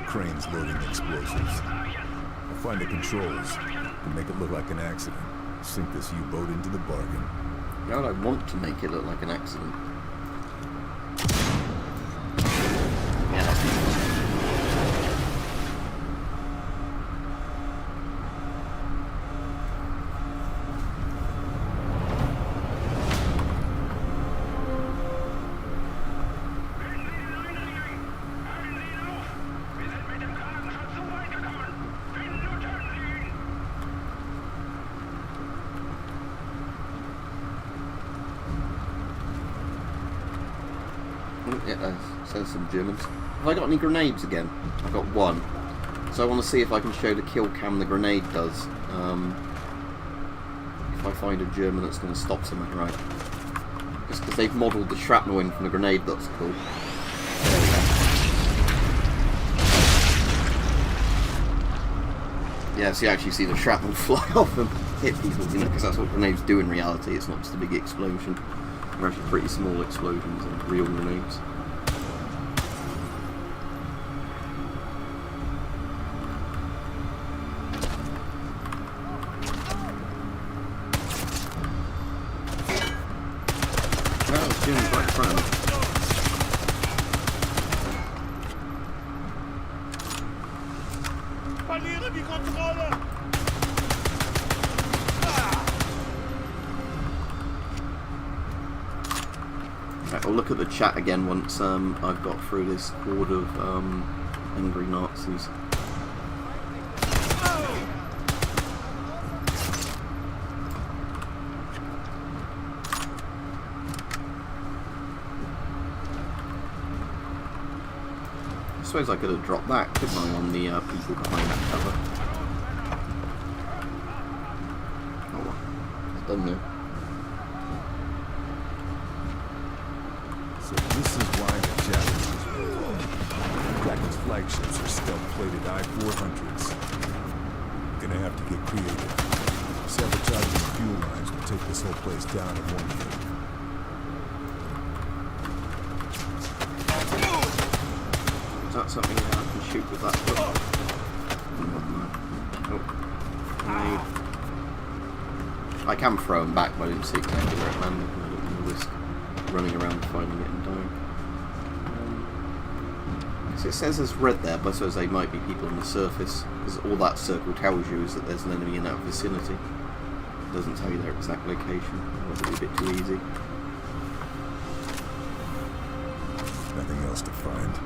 Cranes loading explosives. I'll find the controls and make it look like an accident. Sink this U-boat into the bargain. Why would I want to make it look like an accident? Yeah, that's yeah, that says some Germans. Have I got any grenades again? I've got one. So I want to see if I can show the kill cam the grenade does. If I find a German that's going to stop something, right. Just because they've modelled the shrapnel in from the grenade, that's cool. There we go. Yeah, so you actually see the shrapnel fly off and hit people, you know, because that's what grenades do in reality. It's not just a big explosion. They're actually pretty small explosions and real grenades. Well, it's doing right front. Verliere die Kontrolle! Right, I'll look at the chat again once I've got through this horde of angry Nazis. I suppose I could have dropped that, couldn't I, on the people behind that cover. Oh well, it's done now. So this is why the Japanese were. Kraken's flagships are stealth-plated I-400s. Gonna have to get creative. Sabotaging fuel lines will take this whole place down in one hit. Is that something that I can shoot with that foot? Oh. Grenade. I can throw them back, but I didn't see exactly where it landed. I don't want to risk running around finding it and dying. So it says there's red there, but I suppose they might be people on the surface, because all that circle tells you is that there's an enemy in that vicinity. It doesn't tell you their exact location. That would be a bit too easy. Nothing else to find.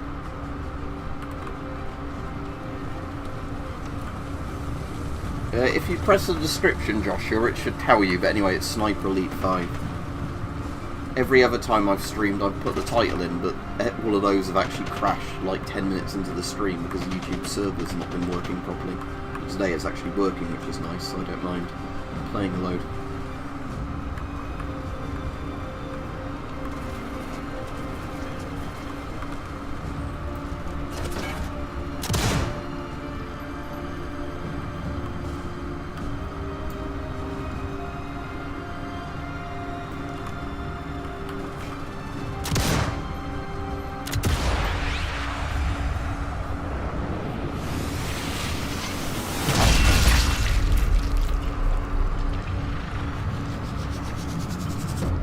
If you press the description, Joshua, it should tell you, but anyway, it's Sniper Elite 5. Every other time I've streamed, I've put the title in, but all of those have actually crashed like 10 minutes into the stream because the YouTube server's not been working properly. Today it's actually working, which is nice, so I don't mind playing a load.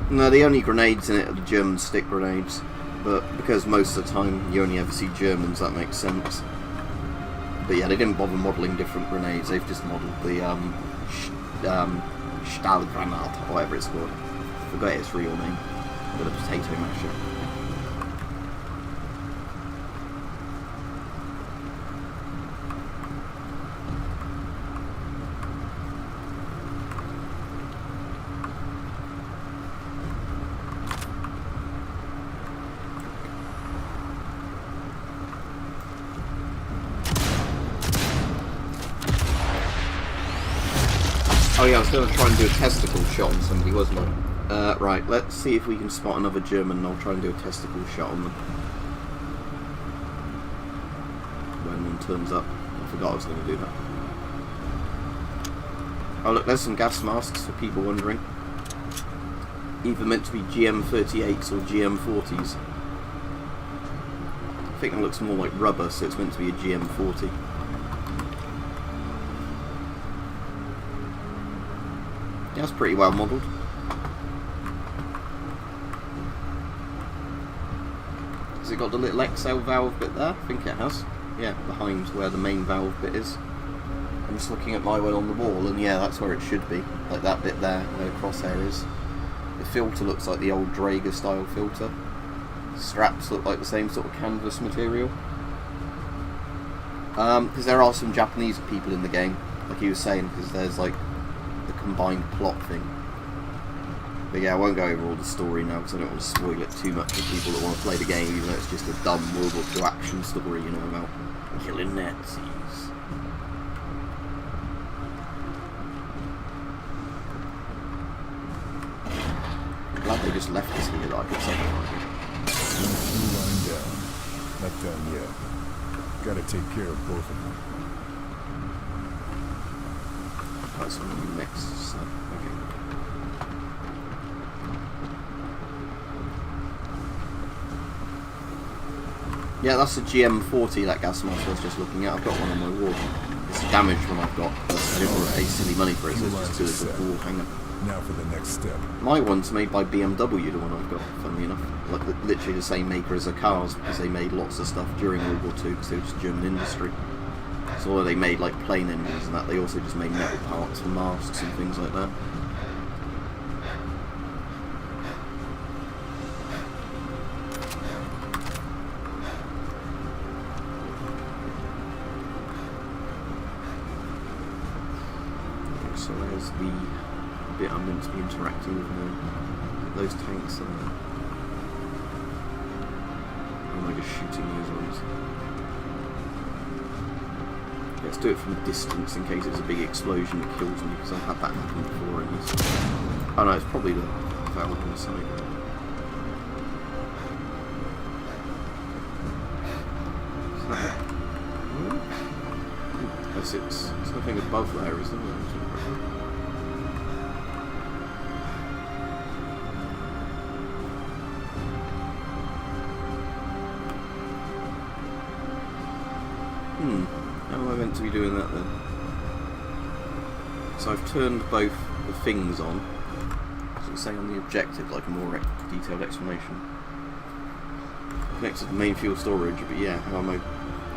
No, the only grenades in it are the German stick grenades, but because most of the time you only ever see Germans, that makes sense. But yeah, they didn't bother modelling different grenades, they've just modelled the Stahlgranat, or whatever it's called. I forgot its real name, with a potato masher. Oh yeah, I was going to try and do a testicle shot on somebody, wasn't I? Right, let's see if we can spot another German and I'll try and do a testicle shot on them. When one turns up. I forgot I was going to do that. Oh look, there's some gas masks for people wondering. Either meant to be GM38s or GM40s. I think that looks more like rubber, so it's meant to be a GM40. Yeah, that's pretty well modelled. Has it got the little XL valve bit there? I think it has. Yeah, behind where the main valve bit is. I'm just looking at my one on the wall, and yeah, that's where it should be. Like that bit there, where the crosshair is. The filter looks like the old Draeger style filter. Straps look like the same sort of canvas material. Because there are some Japanese people in the game, like he was saying, because there's like the combined plot thing. But yeah, I won't go over all the story now because I don't want to spoil it too much for people that want to play the game, even though it's just a dumb World War II action story, you know, about killing Nazis. I'm glad they just left us here that I could sabotage it. One line down. Not done yet. Gotta take care of both of them. That's one of the next stuff. Okay. Yeah, that's a GM40, that gas mask I was just looking at. I've got one on my wall. It's a damaged one I've got, but I didn't want to pay silly money for it, so it's just good as a wall hanger. Now for the next step. My one's made by BMW, the one I've got, funnily enough. Like, literally the same maker as the cars, because they made lots of stuff during World War II, because they were just German industry. So although they made like plane engines and that, they also just made metal parts for masks and things like that. Okay, so there's the bit I'm meant to be interacting with now. Those tanks are... Or am I just shooting those ones? Let's do it from a distance in case it's a big explosion that kills me, because I've had that happen before in this. Oh no, it's probably the valve on the side. Is that it? Yes, it's nothing above there, is there? How am I meant to be doing that then? So I've turned both the things on. So it's saying on the objective, like a more detailed explanation. Connected to the main fuel storage, but yeah, how am I...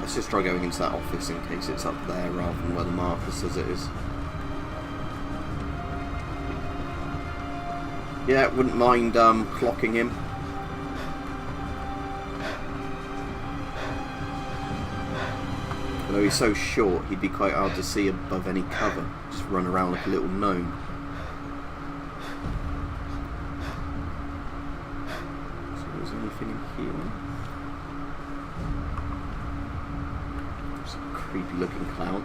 Let's just try going into that office in case it's up there rather than where the marker says it is. Yeah, wouldn't mind clocking him. Although he's so short, he'd be quite hard to see above any cover. Just run around like a little gnome. So is there anything in here? Some creepy looking clown.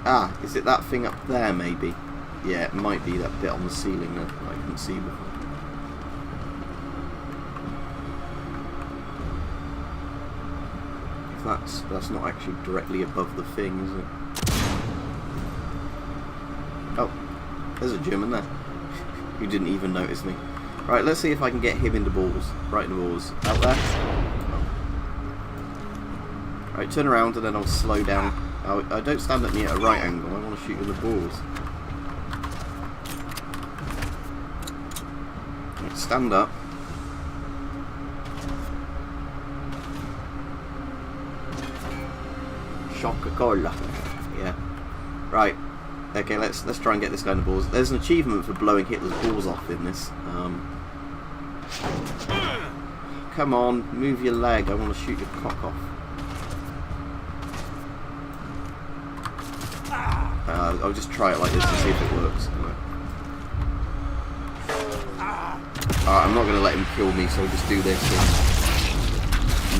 Ah, is it that thing up there, maybe? Yeah, it might be that bit on the ceiling there that I couldn't see before. That's not actually directly above the thing, is it? Oh, there's a German there. Who didn't even notice me. Right, let's see if I can get him into balls. Right in the balls. Out there. Oh. Right, turn around and then I'll slow down. I don't stand at me at a right angle. I want to shoot in the balls. Right, stand up. Coca-Cola. Yeah. Right. Okay, let's try and get this guy in the balls. There's an achievement for blowing Hitler's balls off in this. Come on, move your leg. I want to shoot your cock off. I'll just try it like this and see if it works. I'm not going to let him kill me, so I'll just do this.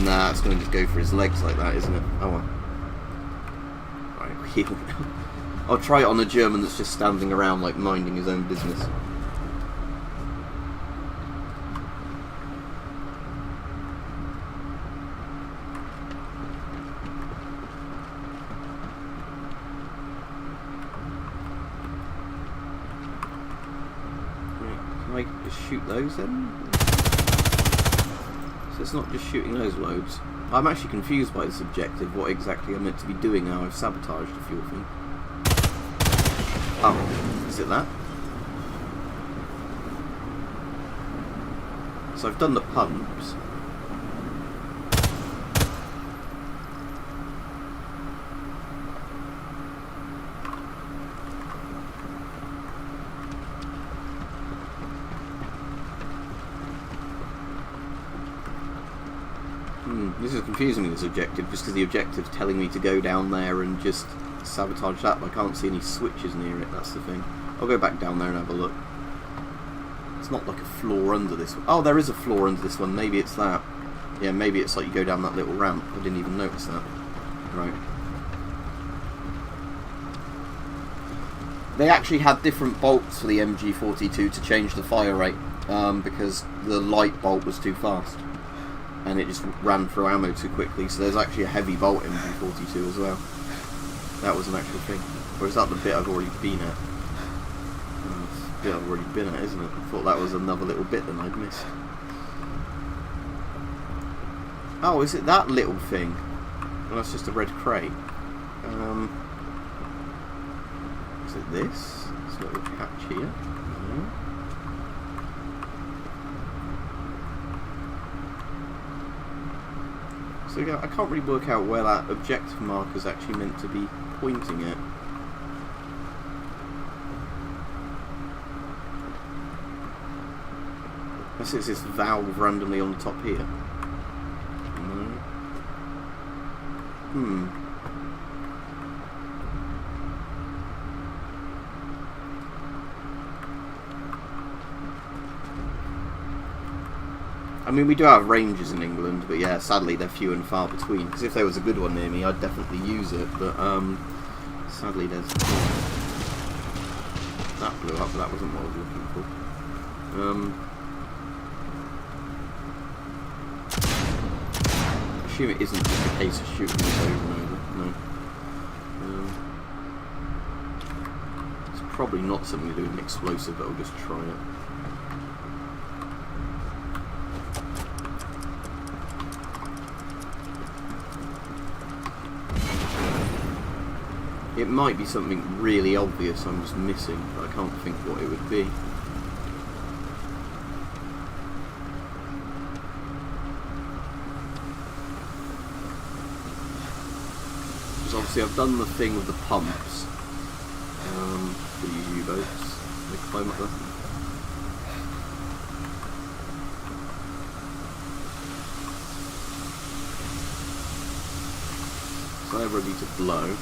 Nah, it's going to just go for his legs like that, isn't it? Oh well. Right, heal. I'll try it on a German that's just standing around, like, minding his own business. Right, can I just shoot those then? So it's not just shooting those loads. I'm actually confused by this objective, what exactly I'm meant to be doing now I've sabotaged the fuel thing. Oh, is it that? So I've done the pumps. This is confusing me, this objective, just because the objective's telling me to go down there and just sabotage that, but I can't see any switches near it, that's the thing. I'll go back down there and have a look. It's not like a floor under this one. Oh, there is a floor under this one, maybe it's that. Yeah, maybe it's like you go down that little ramp. I didn't even notice that. Right. They actually had different bolts for the MG42 to change the fire rate, because the light bolt was too fast. And it just ran through ammo too quickly, so there's actually a heavy bolt in MG42 as well. That was an actual thing. Or is that the bit I've already been at? Oh, it's the bit I've already been at, isn't it? I thought that was another little bit that I'd missed. Oh, is it that little thing? Well, that's just a red crate. Is it this? This little patch here? No. So yeah, I can't really work out where that objective marker is actually meant to be pointing at. Unless it's this valve randomly on the top here. No. I mean, we do have ranges in England, but yeah, sadly they're few and far between. Because if there was a good one near me, I'd definitely use it. But sadly, there's that blew up, but that wasn't what I was looking for. I assume it isn't just a case of shooting this over and over. No. It's probably not something to do with an explosive, but I'll just try it. It might be something really obvious I'm just missing, but I can't think what it would be. Because obviously I've done the thing with the pumps for these U-boats. They climb up there. So they're ready to blow.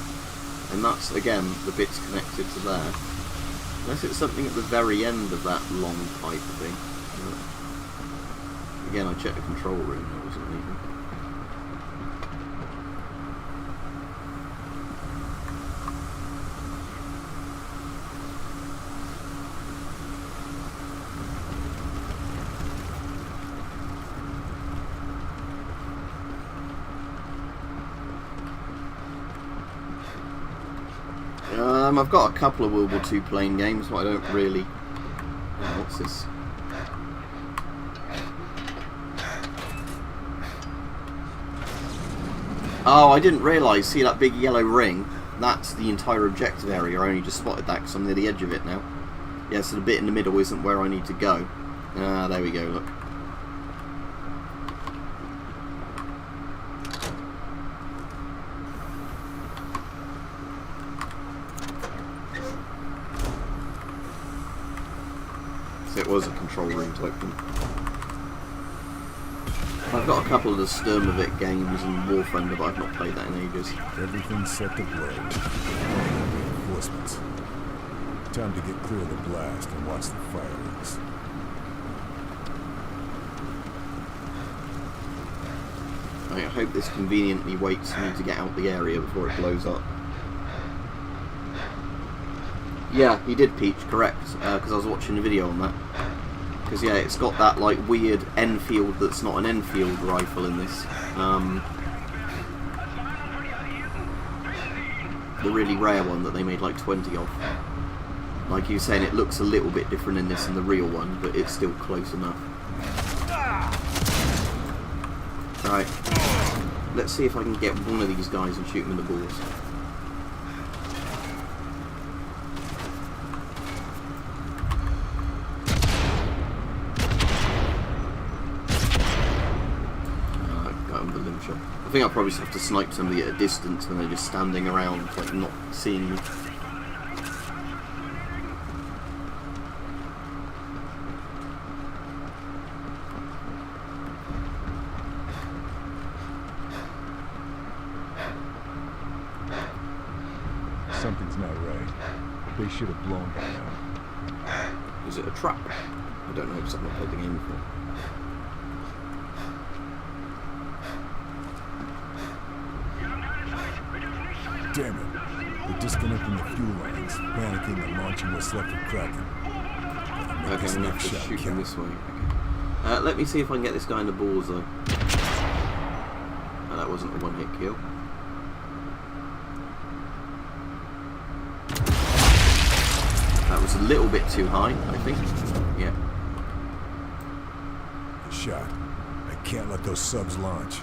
And that's, again, the bits connected to there. Unless it's something at the very end of that long pipe thing. Again, I checked the control room, there wasn't anything. I've got a couple of World War II playing games, but I don't really... Oh, what's this? Oh, I didn't realise. See that big yellow ring? That's the entire objective area. I only just spotted that because I'm near the edge of it now. Yeah, so the bit in the middle isn't where I need to go. Ah, there we go, look. So it was a control room to open. I've got a couple of the Sturmovik games and War Thunder, but I've not played that in ages. Everything's set to blow. Reinforcements. Time to get clear of the blast and watch the fireworks. I hope this conveniently waits for me to get out the area before it blows up. Yeah, he did peach, correct, because I was watching a video on that. Because yeah, it's got that like weird Enfield that's not an Enfield rifle in this. The really rare one that they made like 20 of. Like you were saying, it looks a little bit different in this than the real one, but it's still close enough. Right, let's see if I can get one of these guys and shoot him in the balls. Got him with the limb shot. I think I'll probably just have to snipe somebody at a distance when they're just standing around, like not seeing me. Something's not right. They should have blown by now. Is it a trap? I don't know because I've not played the game before. Damn it. They're disconnecting the fuel lines, panicking and launching what's left of Kraken. Okay, I'm going to have to shoot him this way. Okay. Let me see if I can get this guy in the balls though. Oh, that wasn't a one-hit kill. That was a little bit too high, I think. Yeah. Good shot. I can't let those subs launch.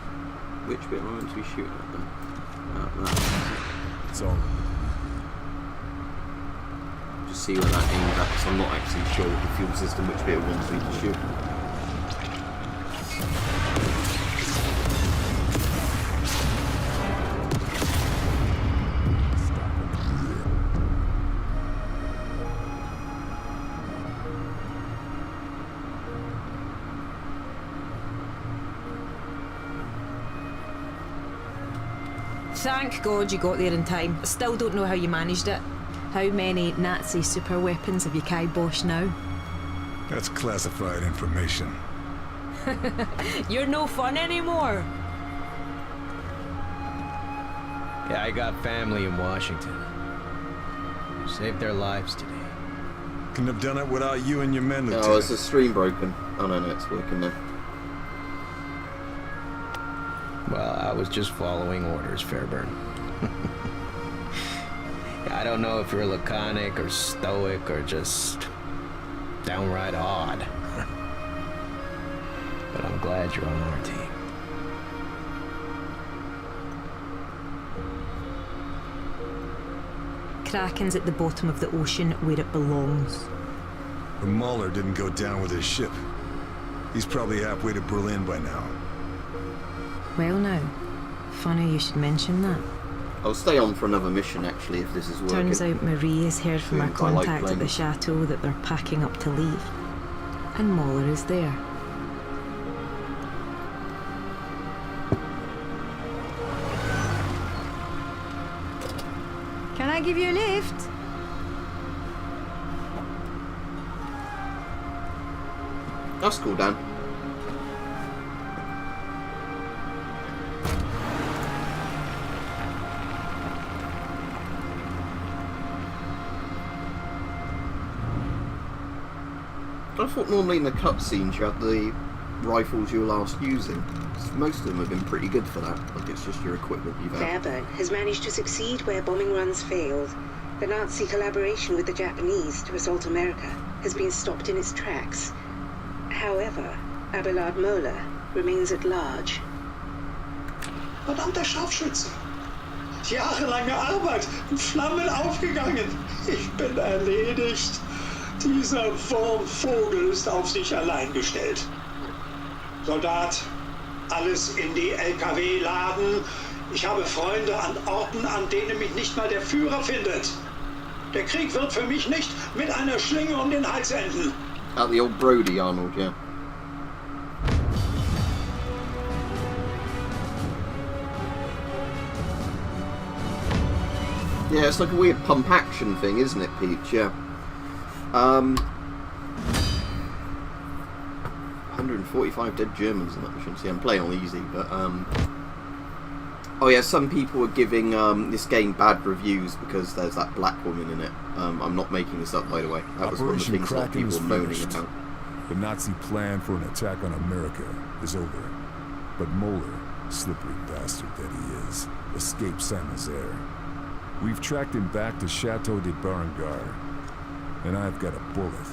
Which bit am I meant to be shooting at then? That. It's all. Just see where that aimed at, because I'm not actually sure with the fuel system which bit it wants me to shoot. Thank God you got there in time. I still don't know how you managed it. How many Nazi super weapons have you kiboshed now? That's classified information. You're no fun anymore. Yeah, I got family in Washington. You saved their lives today. Couldn't have done it without you and your men, Lieutenant. Oh, is the stream broken? Oh no, it's working now. Well, I was just following orders, Fairburn. I don't know if you're laconic or stoic or just downright odd. But I'm glad you're on our team. Kraken's at the bottom of the ocean where it belongs. The Mauler didn't go down with his ship. He's probably halfway to Berlin by now. Well now, funny you should mention that. I'll stay on for another mission actually if this is working. Turns out Marie has heard from our Seems I like contact at the playing. chateau that they're packing up to leave. And Mauler is there. Can I give you a lift? That's cool, Dan. I thought normally in the cutscenes you had the rifles you were last using. Most of them have been pretty good for that. Like it's just your equipment you've had. Fairburn has managed to succeed where bombing runs failed. The Nazi collaboration with the Japanese to assault America has been stopped in its tracks. However, Abelard Moeller remains at large. Verdammter Scharfschütze! Jahrelange Arbeit in Flammen aufgegangen. Ich bin erledigt. Dieser Wurmvogel ist auf sich allein gestellt. Soldat, alles in die LKW laden. Ich habe Freunde an Orten, an denen mich nicht mal der Führer findet. Der Krieg wird für mich nicht mit einer Schlinge um den Hals enden. At the old Brody, Arnold, yeah. Yeah, it's like a weird pump action thing, isn't it, Peach? Yeah. 145 dead Germans in that mission. See, I'm playing on easy, but oh yeah, some people are giving this game bad reviews because there's that black woman in it. I'm not making this up, by the way. That was one of the things that people were moaning about. The Nazi plan for an attack on America is over. But Moeller, slippery bastard that he is, escaped Saint-Nazaire. We've tracked him back to Chateau de Berengar, and I've got a bullet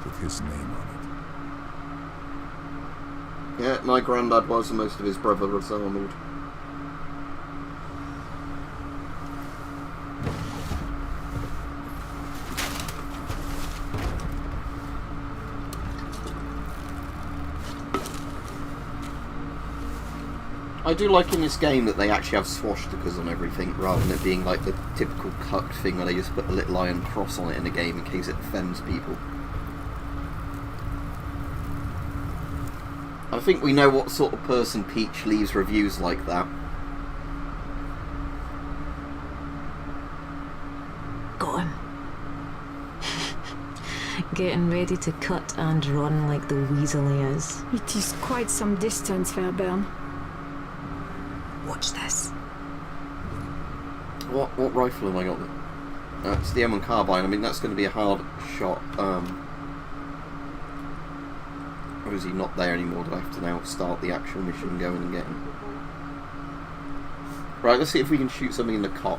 with his name on it. Yeah, my granddad was, and most of his brother was Arnold. I do like in this game that they actually have swastikas on everything, rather than it being like the typical cucked thing where they just put a little iron cross on it in the game in case it offends people. I think we know what sort of person Peach leaves reviews like that. Got him. Getting ready to cut and run like the weasel he is. It is quite some distance, Fairburn. Watch this. What rifle have I got? It's the M1 carbine. I mean, that's going to be a hard shot. Or is he not there anymore? Do I have to now start the actual mission, going and get him? Right, let's see if we can shoot something in the cock.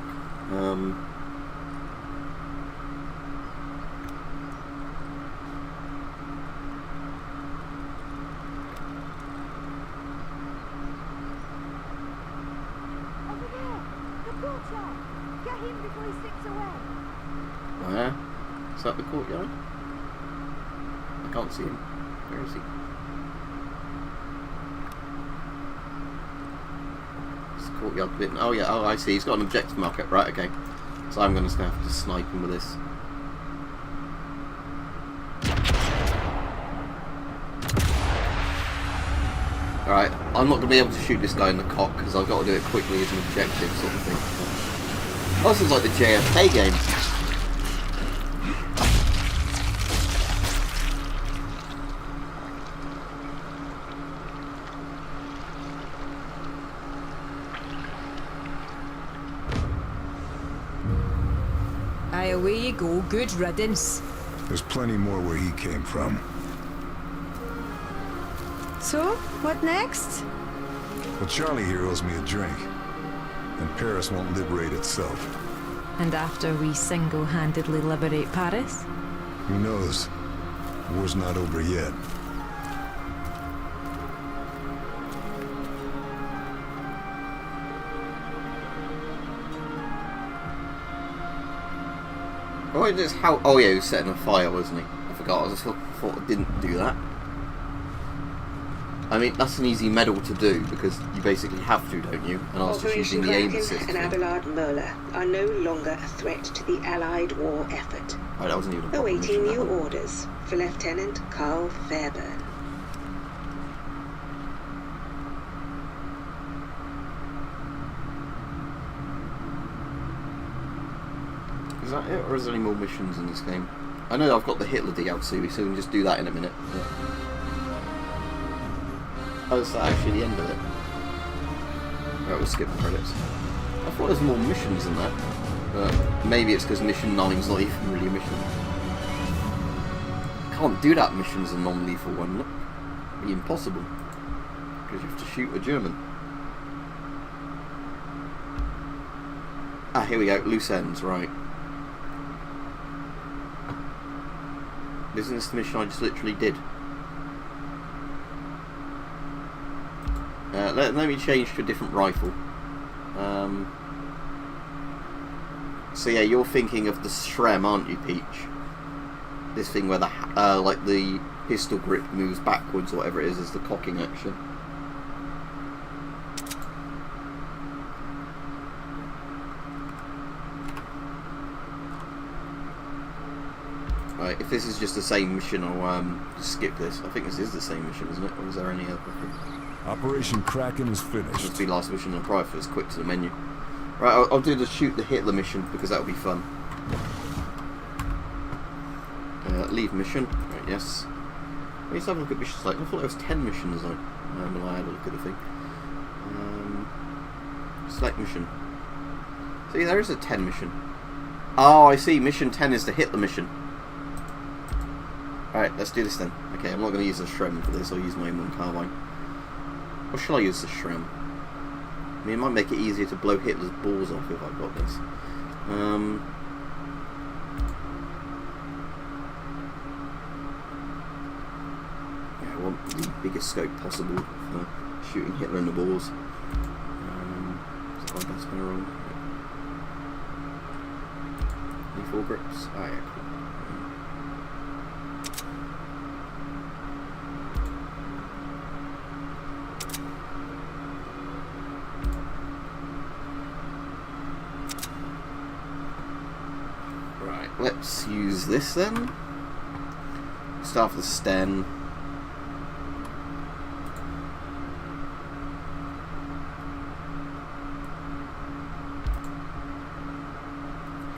Where? Is that the courtyard? I can't see him. Where is he? It's the courtyard bit. Oh yeah, oh I see. He's got an objective marker. Right, okay. So I'm going to have to snipe him with this. Alright, I'm not going to be able to shoot this guy in the cock because I've got to do it quickly as an objective sort of thing. Oh, this is like the JFK game. Aye, away you go. Good riddance. There's plenty more where he came from. So, what next? Well, Charlie here owes me a drink. And Paris won't liberate itself. And after we single-handedly liberate Paris? Who knows? War's not over yet. Oh, just how? Oh yeah, he was setting a fire, wasn't he? I forgot. I just thought I didn't do that. I mean, that's an easy medal to do because you basically have to, don't you? And I was just using the aim assist. And Abelard Moeller are no longer a threat to the Allied war effort. Right, that wasn't even a proper Awaiting mission, new that one. orders for Lieutenant Carl Fairburn. Is that it, or is there any more missions in this game? I know I've got the Hitler DLC, so we can just do that in a minute. But... oh, is that actually the end of it? Right, we'll skip the credits. I thought there was more missions than that, but maybe it's because mission 9's not even really a mission. Can't do that mission as a non-lethal one, look. It'd be impossible. Because you have to shoot a German. Ah, here we go, loose ends, right. Isn't this the mission I just literally did? Let me change to a different rifle. So yeah, you're thinking of the Shrem, aren't you, Peach? This thing where the like the pistol grip moves backwards, or whatever it is the cocking action. Right, if this is just the same mission, I'll just skip this. I think this is the same mission, isn't it? Or is there any other thing? Operation Kraken is It'll finished. just be last mission and prior first, quick to the menu. Right, I'll do the shoot the Hitler mission because that'll be fun. Leave mission. Right, yes. Let's have a look at missions. Like I thought there was 10 missions. Like when I had a look at the thing. Select mission. See, there is a 10 mission. Oh, I see. Mission 10 is the Hitler mission. Alright, let's do this then. Okay, I'm not going to use the Shrem for this. I'll use my M1 carbine. Or shall I use the Shrem? I mean, it might make it easier to blow Hitler's balls off if I've got this. Yeah, I want the biggest scope possible for shooting Hitler in the balls. Is that my best spinner wrong? Any full grips? Oh yeah, cool. Let's use this then. Start with the Sten.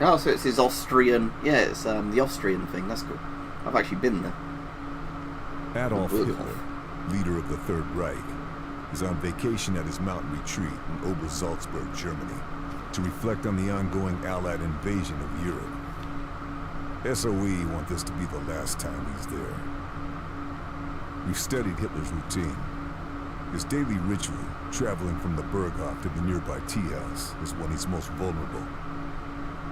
Oh, so it's his Austrian. Yeah, it's the Austrian thing. That's cool. I've actually been there. Adolf Really? Hitler, leader of the Third Reich, is on vacation at his mountain retreat in Obersalzberg, Germany, to reflect on the ongoing Allied invasion of Europe. SOE want this to be the last time he's there. We've studied Hitler's routine. His daily ritual, traveling from the Berghof to the nearby tea house, is when he's most vulnerable.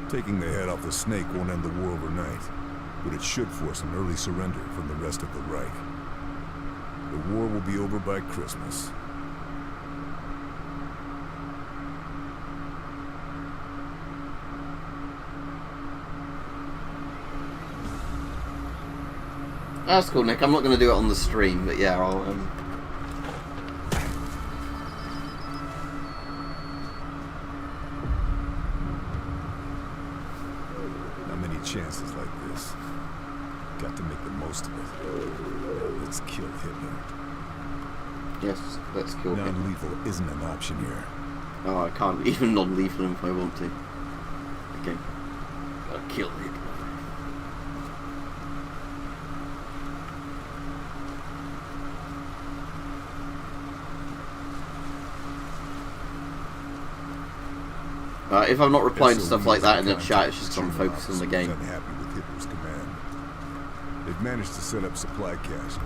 Taking the head off the snake won't end the war overnight, but it should force an early surrender from the rest of the Reich. The war will be over by Christmas. That's cool, Nick. I'm not going to do it on the stream, but yeah, I'll Not many chances like this. Got to make the most of it. Now let's kill Hitler. Yes, let's kill him. Non-lethal isn't an option here. Oh, I can't even non-lethal him if I want to. Okay. Gotta kill Hitler. If I'm not replying to stuff like that in the chat, it's just because I'm focused on the game. Unhappy with Hitler's command. They've managed to set up supply cache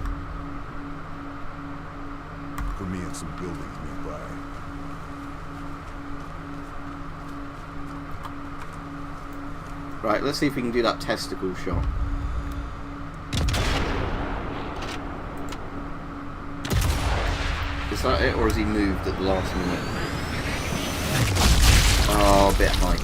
for me and some buildings nearby. Right, let's see if we can do that testicle shot. Is that it, or has he moved at the last minute? Oh, a bit high.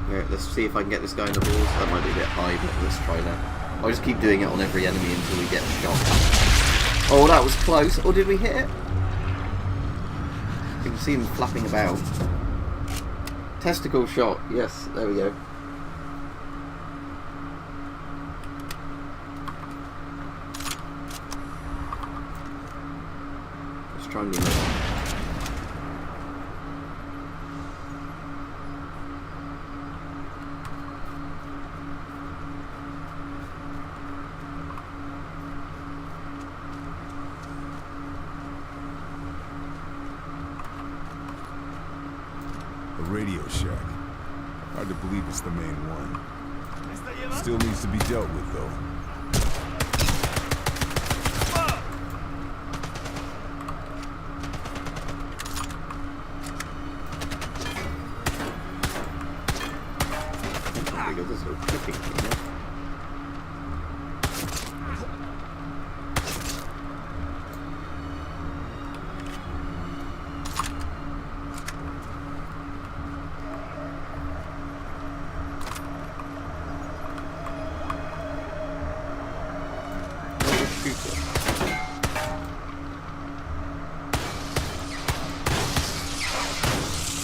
Alright, let's see if I can get this guy in the balls. That might be a bit high, but let's try that. I'll just keep doing it on every enemy until we get a shot. Oh, that was close. Or did we hit it? You can see him flapping about. Testicle shot. Yes, there we go. Let's try and do that. A radio shack. Hard to believe it's the main one. Still needs to be dealt with, though. Because this is a cooking thing, yeah?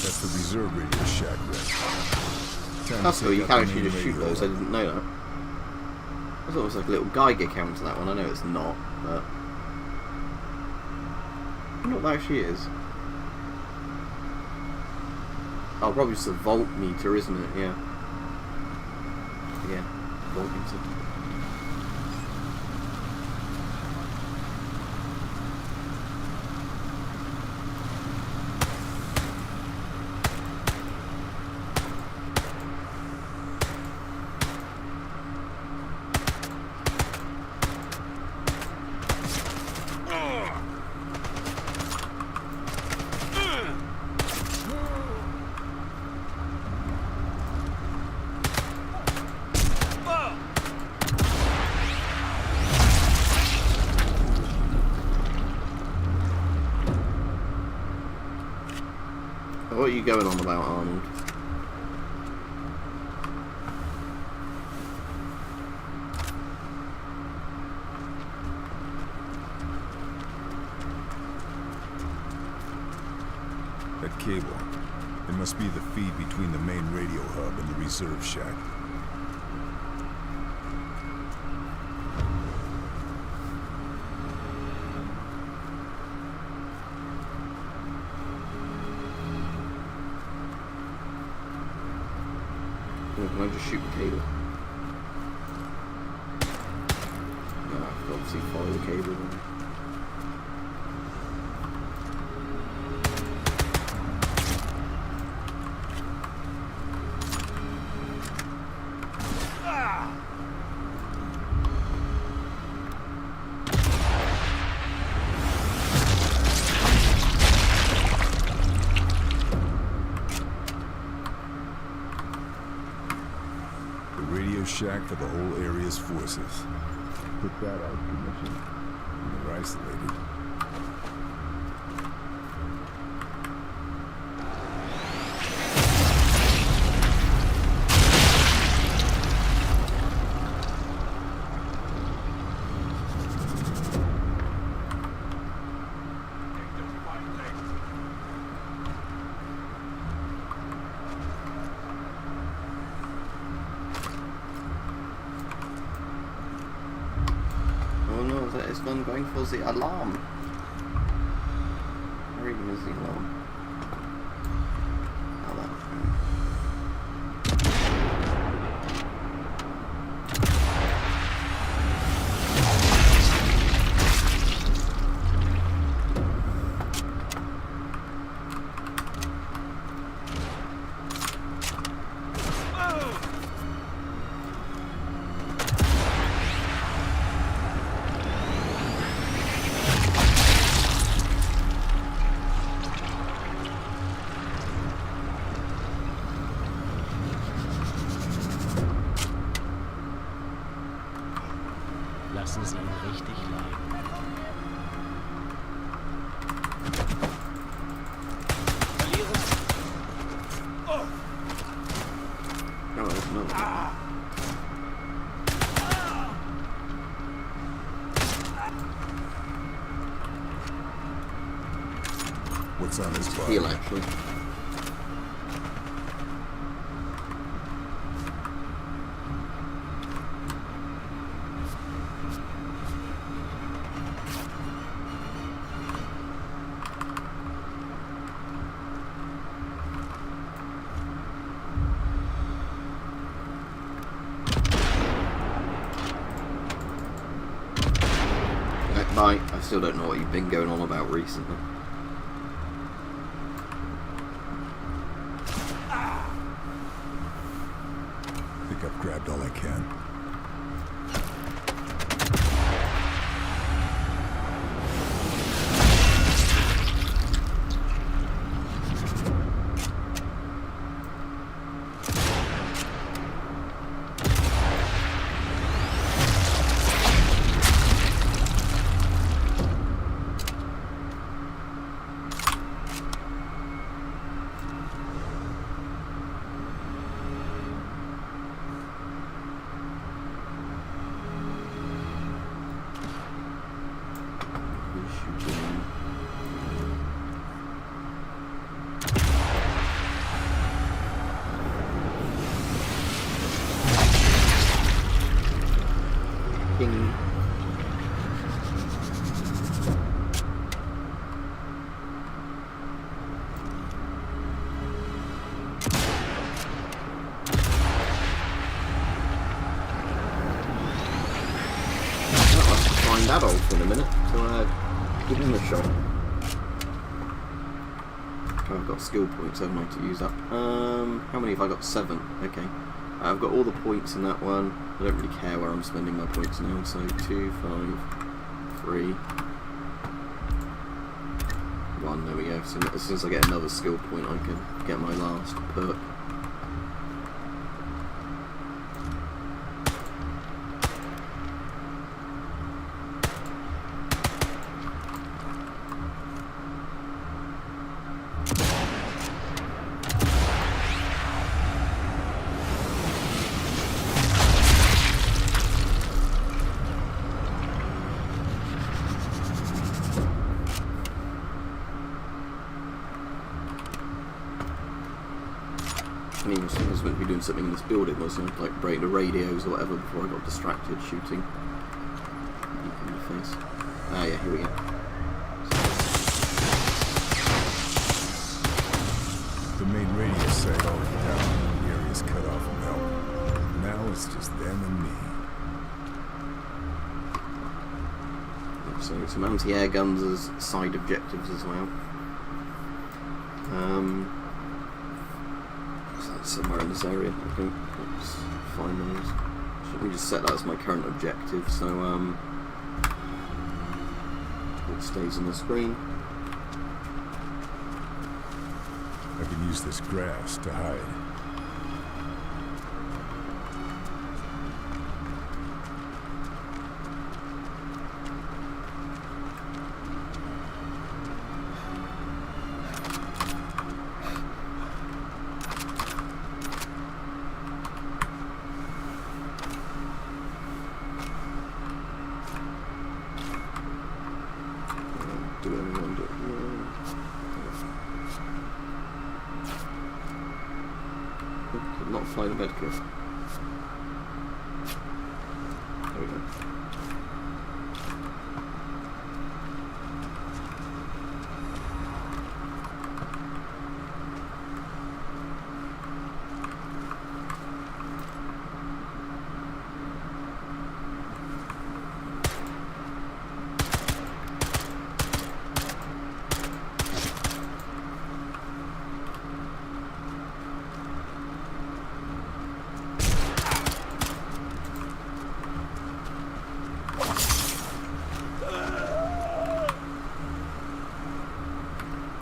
That's the reserve radio shack, Red. That's cool, you can actually just shoot those, I didn't know that. I thought it was like a little Geiger counter, that one. I know it's not, but I don't know what that actually is. Oh, probably just a voltmeter, isn't it? Yeah. Yeah, voltmeter. What are you going on about, Arnold? That cable. It must be the feed between the main radio hub and the reserve shack. Can I just shoot the cable? No, I have to obviously follow the cable. Shack for the whole area's forces. Put that out of commission. They're isolated. It's gone going for the alarm. Where even is the alarm? Oh, that. Lassen Sie ihn richtig leiden. Oh, there's another one. What's on his body? Heal, actually. I still don't know what you've been going on about recently. think I've grabbed all I can. Ping. Find that off in a minute, so give him a shot. Oh, I've got skill points, haven't I, to use up. How many have I got? 7. Okay. I've got all the points in that one. I don't really care where I'm spending my points now, so 2, 5, 3, 1, there we go. So as soon as I get another skill point, I can get my last perk. I mean, I was meant to be doing something in this building, wasn't I? Like break the radios or whatever before I got distracted shooting. Deep in the face. Ah yeah, here we go. The main radio site already down. The area's cut off from help. Now it's just them and me. So some anti-air guns as side objectives as well. So that's somewhere in this area, I think. Let's find those. Let me just set that as my current objective, so it stays on the screen. I can use this grass to hide. Do everyone do it? Did not fly the medkit. There we go.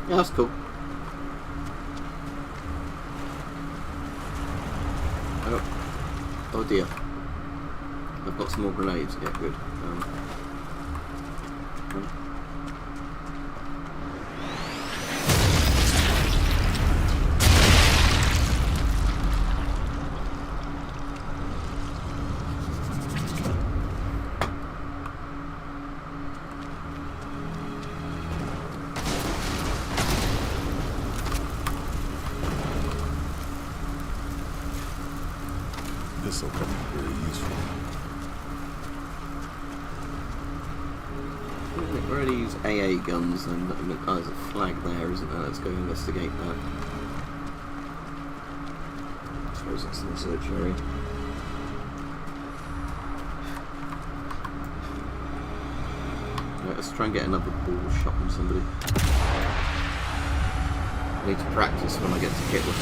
Yeah, that's cool. Oh dear. I've got some more grenades. Yeah, good. This will come in very useful. Where are these AA guns? And oh, there's a flag there, isn't there? Let's go investigate that. I suppose that's in the search area. Right, let's try and get another ball shot from somebody. I need to practice when I get to hit them.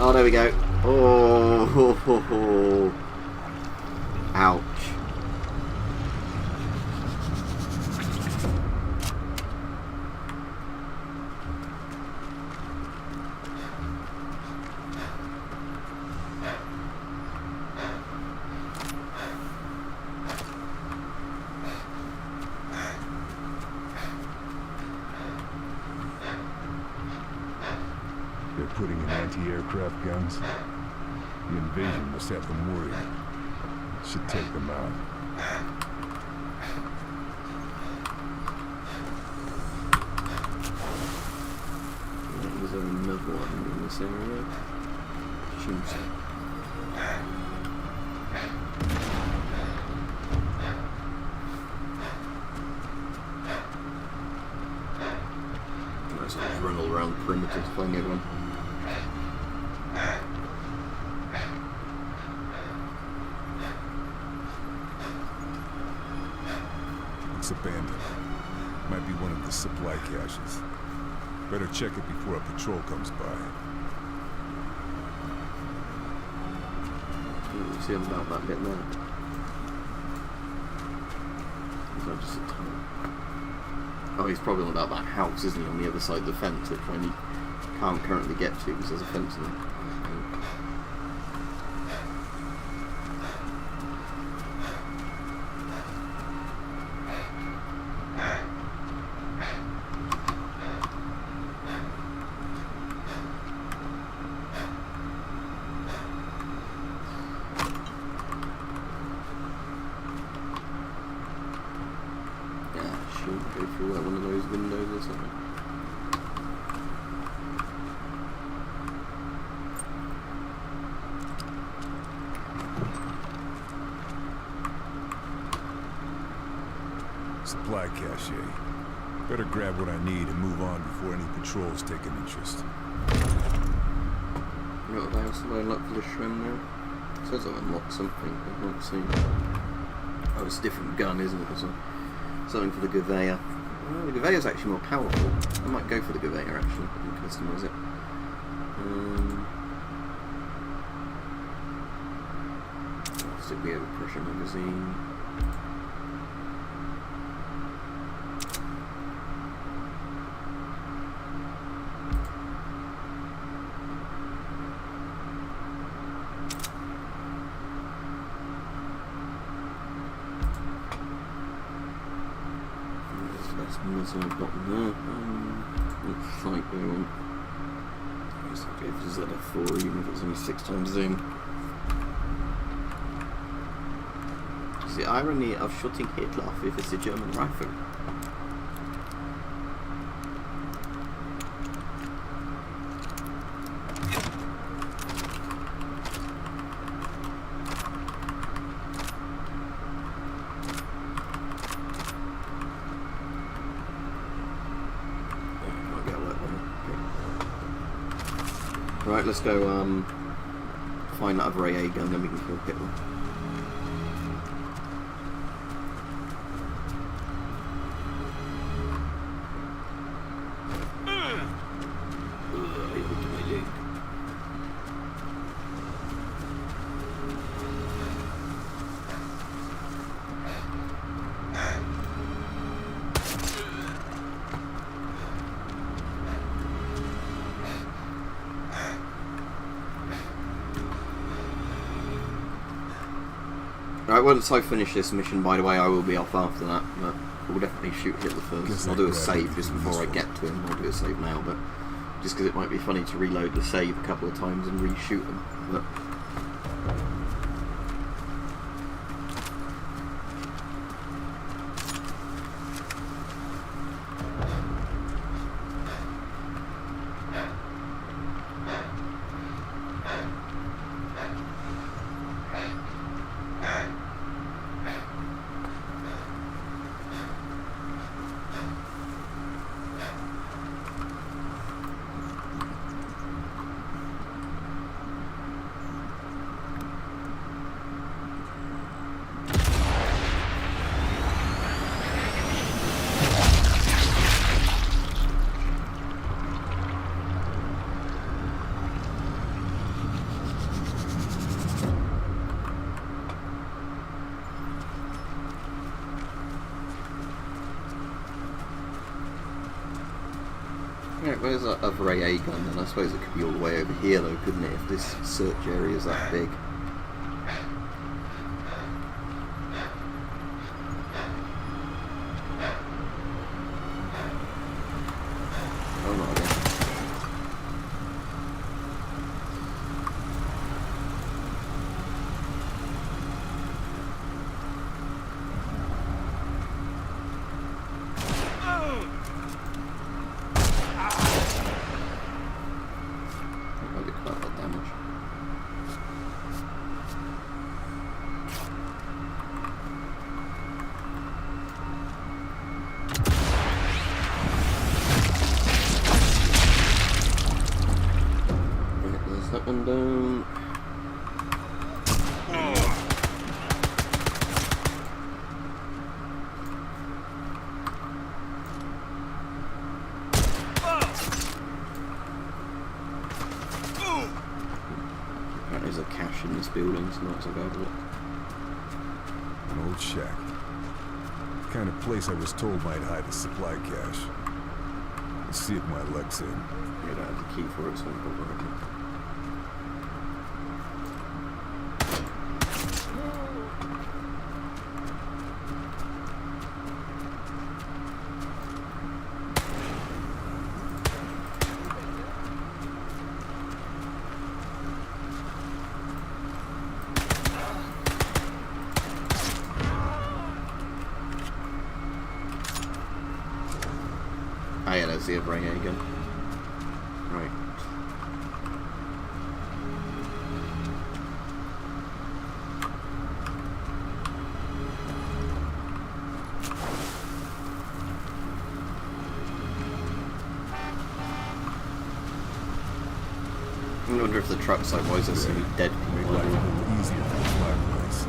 Oh, there we go. Oh, ho, ho, ho. Ouch. They're putting in anti-aircraft guns. The invasion must have them worried. Should take them out. There's another one in this area. Shoots. Let's just run all around the perimeter to find the other one. It's abandoned. Might be one of the supply caches. Better check it before a patrol comes by. You see about that bit there? Is that just a tunnel? Oh, he's probably on about that house, isn't he, on the other side of the fence, which one you can't currently get to because there's a fence there. Go through one of those windows or something. Supply cache. Better grab what I need and move on before any patrols take an interest. You know what else have I unlocked for the shrimp now? It says I've unlocked something, I've not seen. Oh, it's a different gun, isn't it? There's something for the Gouveia. Well, the Gouveia is actually more powerful. I might go for the Gouveia actually and customise it. Stick the overpressure magazine. As I've got there, what flight do I want? I guess I'll go for ZF4 even if it's only 6 times zoom. It's the irony of shooting Hitler with a German rifle. Right, let's go find that other AA gun, then we can kill Hitler. Right, once I finish this mission, by the way, I will be off after that, but we'll definitely shoot Hitler first. I'll do a save just before I get to him. I'll do a save now, but just because it might be funny to reload the save a couple of times and reshoot them. But Yeah, where's that other AA gun then? I suppose it could be all the way over here though, couldn't it, if this search area is that big? Oh, not again. That one down. Apparently there's a cache in this building, so not so bad. An old shack. The kind of place I was told might hide a supply cache. Let's see if my luck's in. I don't have the key for it, so I'm not working. Ah yeah, there's the other AA again. Right. I wonder if the truck's side wise there's so many dead Make people. life a little easier for the fireplace.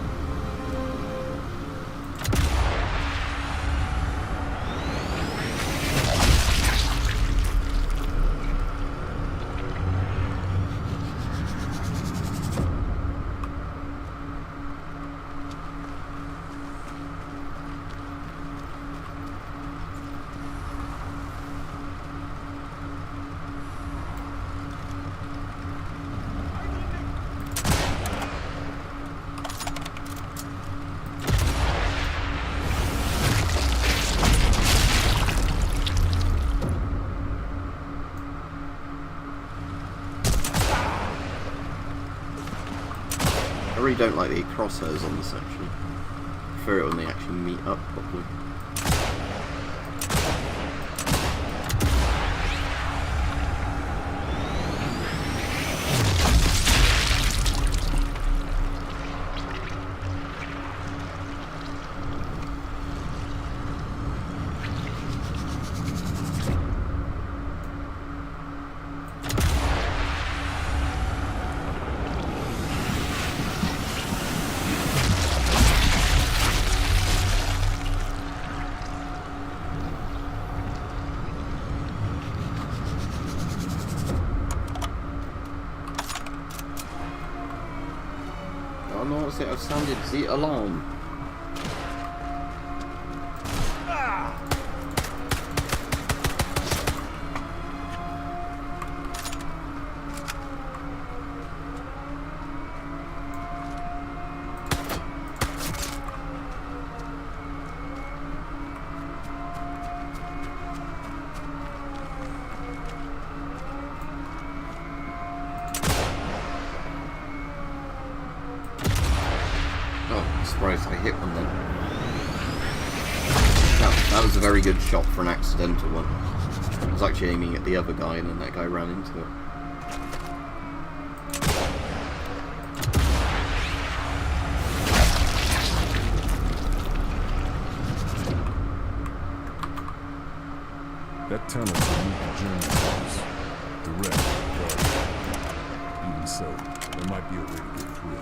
I really don't like the crosshairs on this actually. I prefer it when they actually meet up properly. Oh no, what's it? I've sounded the alarm. Surprised I hit one then. That was a very good shot for an accidental one. I was actually aiming at the other guy and then that guy ran into it. That tunnel's the German house. The rest are guarded. Even so, there might be a way to get through.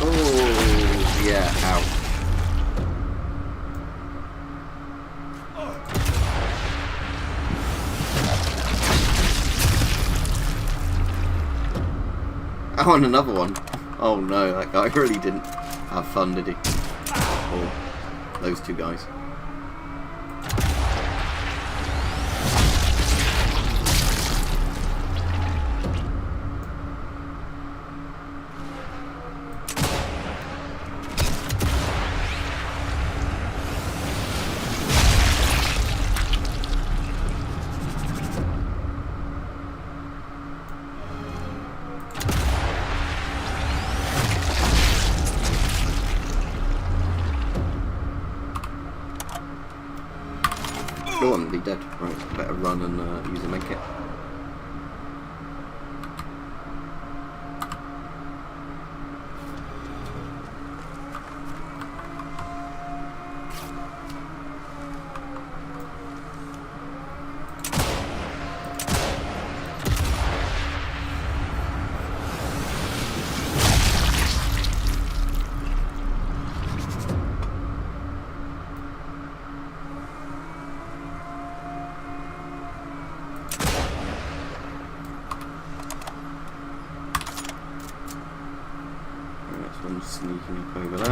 Oh, yeah, ouch. Oh, and another one. Oh no, that guy really didn't have fun, did he? Oh, those two guys. Oh, I'm nearly dead. Right, better run and use a medkit. One's sneaking up over there.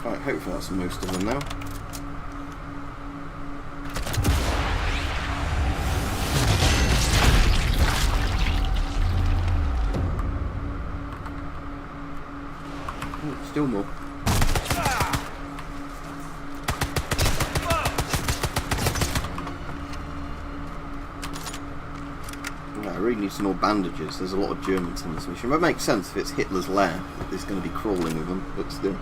Right, hopefully that's most of them now. Still more. Yeah, I really need some more bandages. There's a lot of Germans on this mission. But it makes sense if it's Hitler's lair. There's going to be crawling with them, but still.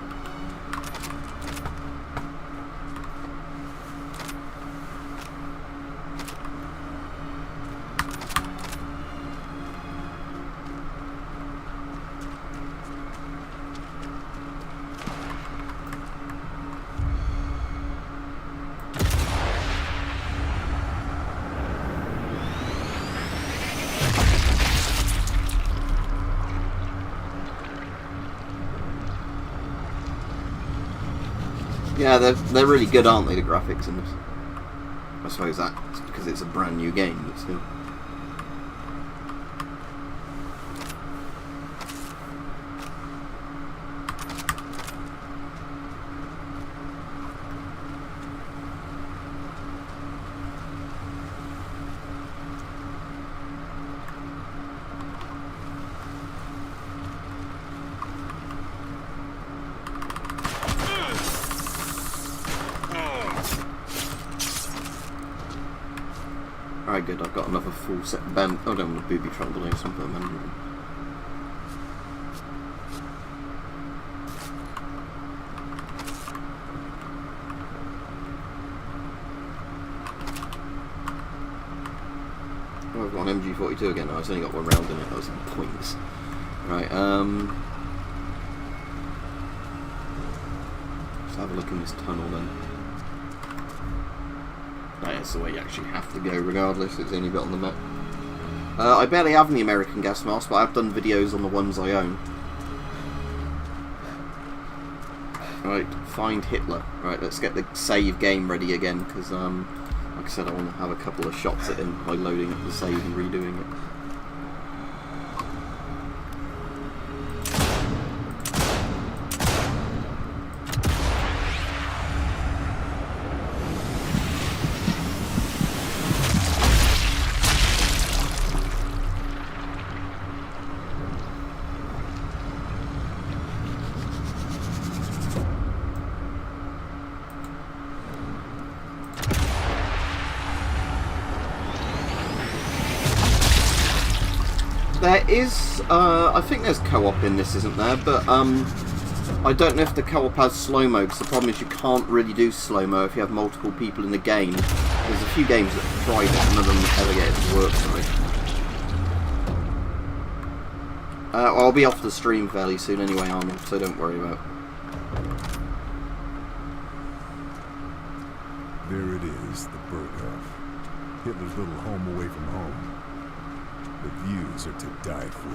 Yeah, they're really good, aren't they, the graphics in this? I suppose that's because it's a brand new game, but still. Alright, good, I've got another full set of band. Oh, I don't want a booby trap below, so I'm putting them in. Oh, I've got an MG42 again. Oh, it's only got one round in it. That was pointless. Right, let's have a look in this tunnel then. That's the way you actually have to go, regardless. It's the only bit on the map. I barely have any American gas masks, but I've done videos on the ones I own. Right, find Hitler. Right, let's get the save game ready again, because, like I said, I want to have a couple of shots at him by loading up the save and redoing it. There is, I think there's co-op in this, isn't there? But I don't know if the co-op has slow-mo, because the problem is you can't really do slow-mo if you have multiple people in the game. There's a few games that have tried it, and none of them ever get it to work for me. Well, I'll be off the stream fairly soon anyway, Arnold, so don't worry about it. There it is, the Berghof. Hitler's little home away from home. The views are to die for.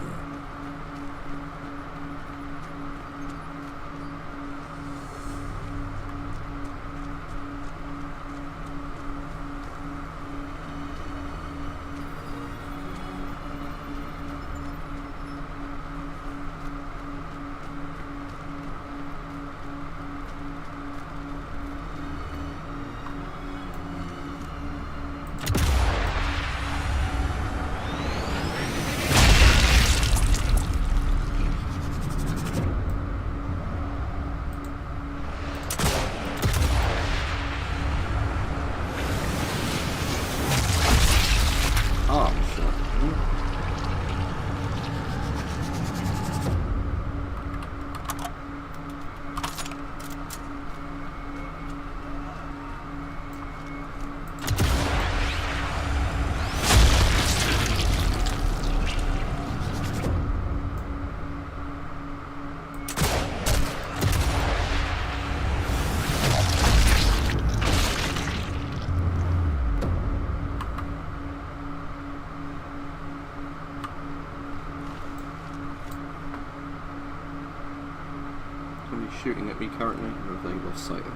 somebody shooting at me currently, or have they lost sight of me?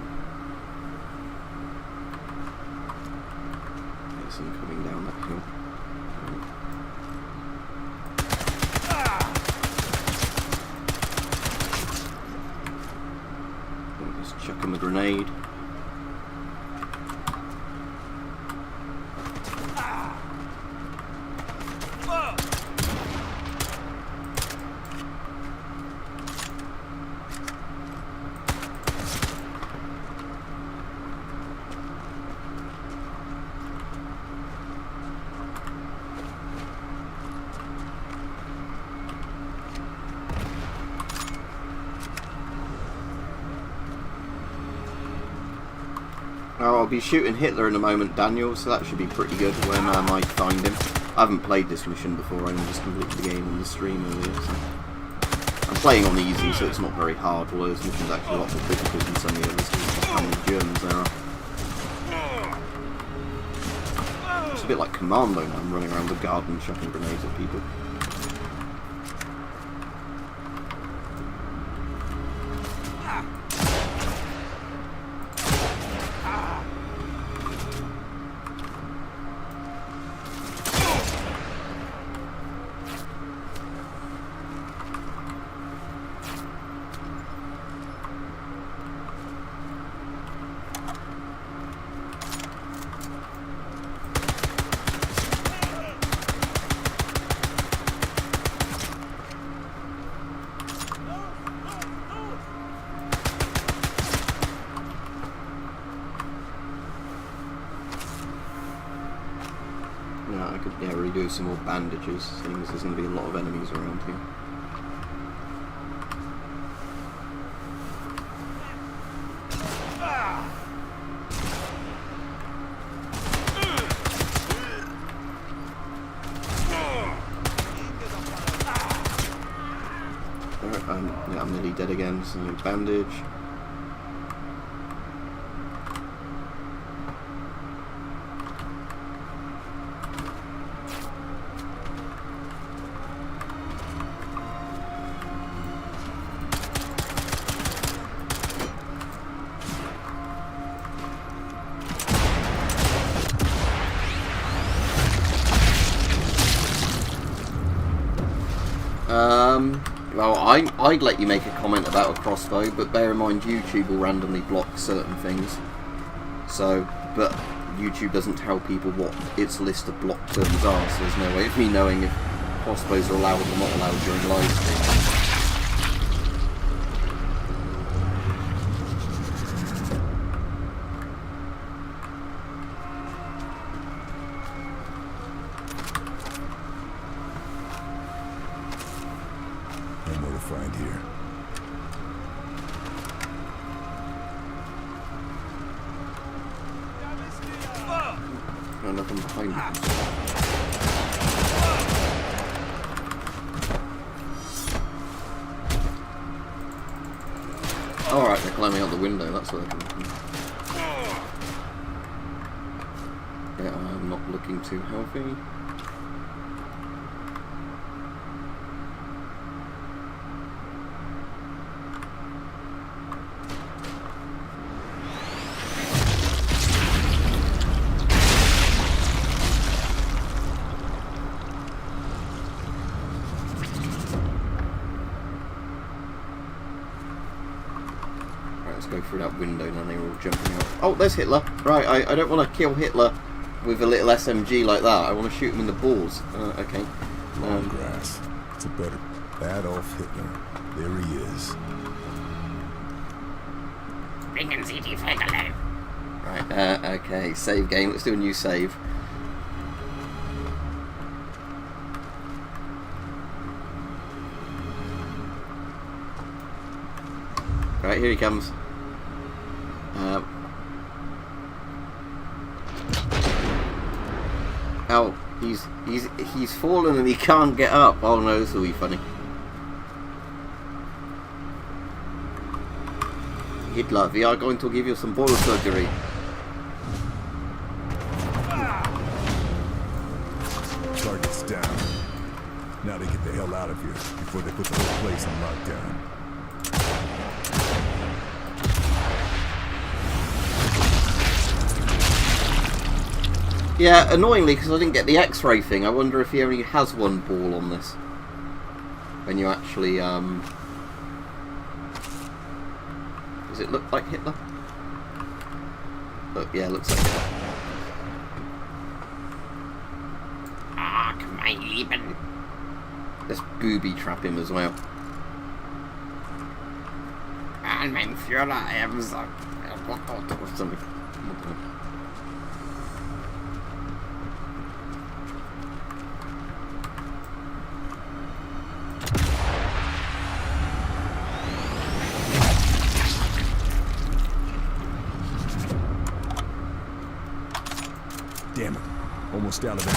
There's some coming down that hill. Just chuck him a grenade. Oh, I'll be shooting Hitler in a moment, Daniel, so that should be pretty good when I might find him. I haven't played this mission before, I only just completed the game on the stream earlier, so... I'm playing on easy, so it's not very hard, although this mission's actually a lot more difficult than some of the others, because of how many Germans there are. It's a bit like Commando now, I'm running around the garden chucking grenades at people. Yeah, I could redo some more bandages, seeing as there's going to be a lot of enemies around here. Yeah, I'm nearly dead again, so bandage. Well, I'd let you make a comment about a crossbow, but bear in mind YouTube will randomly block certain things. So, but YouTube doesn't tell people what its list of blocked terms are, so there's no way of me knowing if crossbows are allowed or not allowed during live streams. Find here. No, nothing behind me. Alright, they're climbing out the window, that's what they're doing. Yeah, I'm not looking too healthy. Go through that window, now they're all jumping out. Oh, there's Hitler! Right, I don't want to kill Hitler with a little SMG like that. I want to shoot him in the balls. Okay. Long grass. It's a better Adolf Hitler. There he is. Bringen Sie die Vögel. Right, okay. Save game. Let's do a new save. Right, here he comes. Oh, he's fallen and he can't get up. Oh no, this will be funny. Hitler, we are going to give you some ball surgery. Target's down. Now they get the hell out of here before they put the whole place on lockdown. Yeah, annoyingly, because I didn't get the X-ray thing, I wonder if he only has one ball on this. When you actually, does it look like Hitler? Look, yeah, it looks like Hitler. Ach, mein Lieben. Let's booby trap him as well. An mein Führer ebenso. Or something. Damn it. Almost out of there.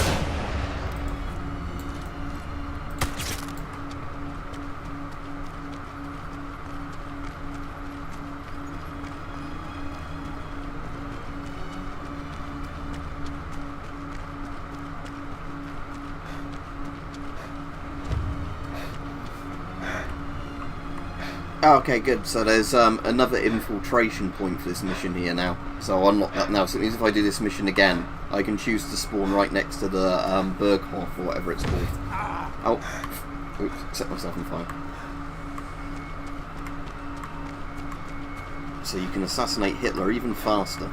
Oh, okay, good. So there's another infiltration point for this mission here now. So I'll unlock that now. So it means if I do this mission again, I can choose to spawn right next to the Berghoff or whatever it's called. Oh, oops, set myself on fire. So you can assassinate Hitler even faster.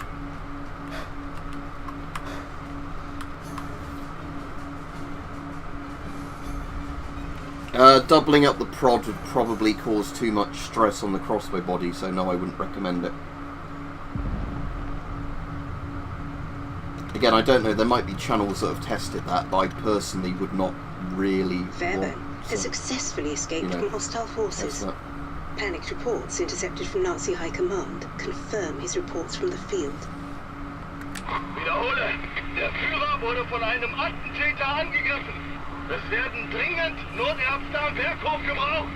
Doubling up the prod would probably cause too much stress on the crossbow body, so no, I wouldn't recommend it. Again, I don't know, there might be channels that have tested that, but I personally would not really Fairbairn want has to, successfully escaped from hostile forces. Panicked reports intercepted from Nazi High Command confirm his reports from the field. Wiederhole, der Führer wurde von einem Attentäter angegriffen. Es werden dringend Notärzte am Berghof gebraucht.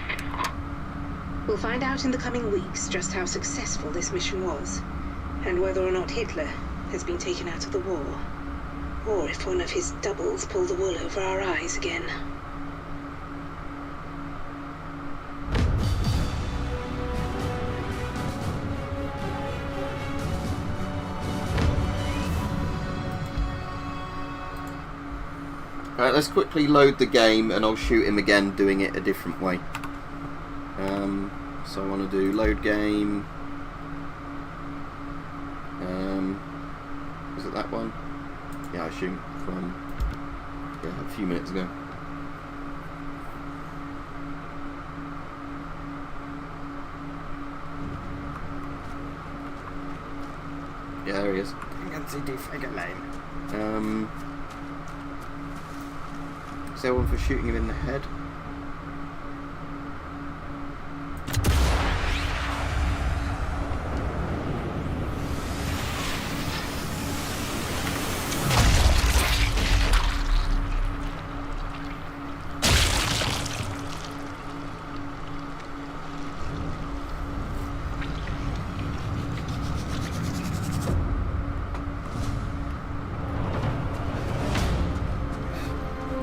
We'll find out in the coming weeks just how successful this mission was, and whether or not Hitler has been taken out of the war, or if one of his doubles pulled the wool over our eyes again. Alright, let's quickly load the game and I'll shoot him again doing it a different way. So I want to do load game. Is it that one? Yeah, I assume from a few minutes ago. Yeah, there he is. Bringen Sie die Fegelein. Is there one for shooting him in the head?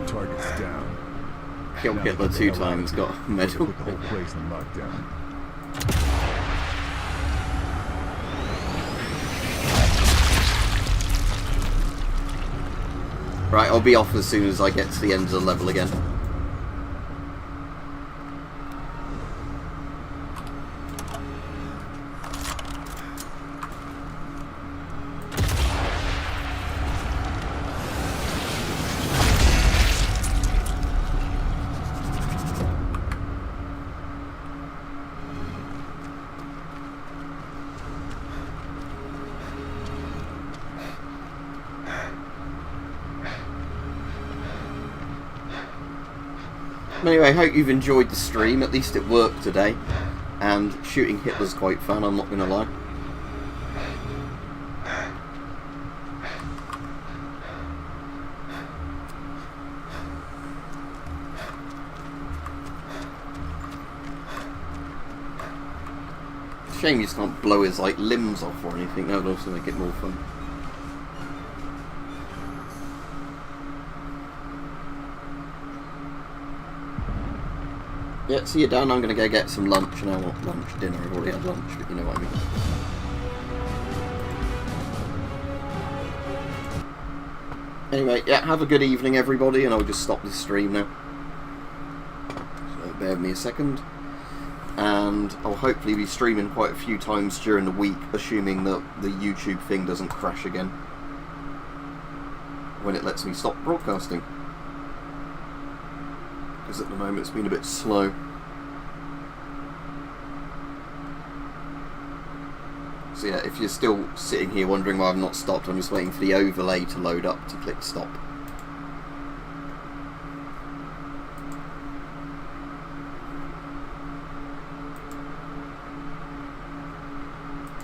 Target's down. Killed Hitler 2 times, got a medal. Put the whole place in lockdown. Right, I'll be off as soon as I get to the end of the level again. Anyway, I hope you've enjoyed the stream. At least it worked today. And shooting Hitler's quite fun, I'm not going to lie. Shame you just can't blow his like limbs off or anything. That would also make it more fun. Yeah, see you down. I'm going to go get some lunch. And I want lunch, dinner. I've already had lunch, but you know what I mean. Anyway, yeah, have a good evening, everybody, and I'll just stop this stream now. So bear with me a second. And I'll hopefully be streaming quite a few times during the week, assuming that the YouTube thing doesn't crash again when it lets me stop broadcasting. Because at the moment it's been a bit slow. So yeah, if you're still sitting here wondering why I've not stopped, I'm just waiting for the overlay to load up to click stop.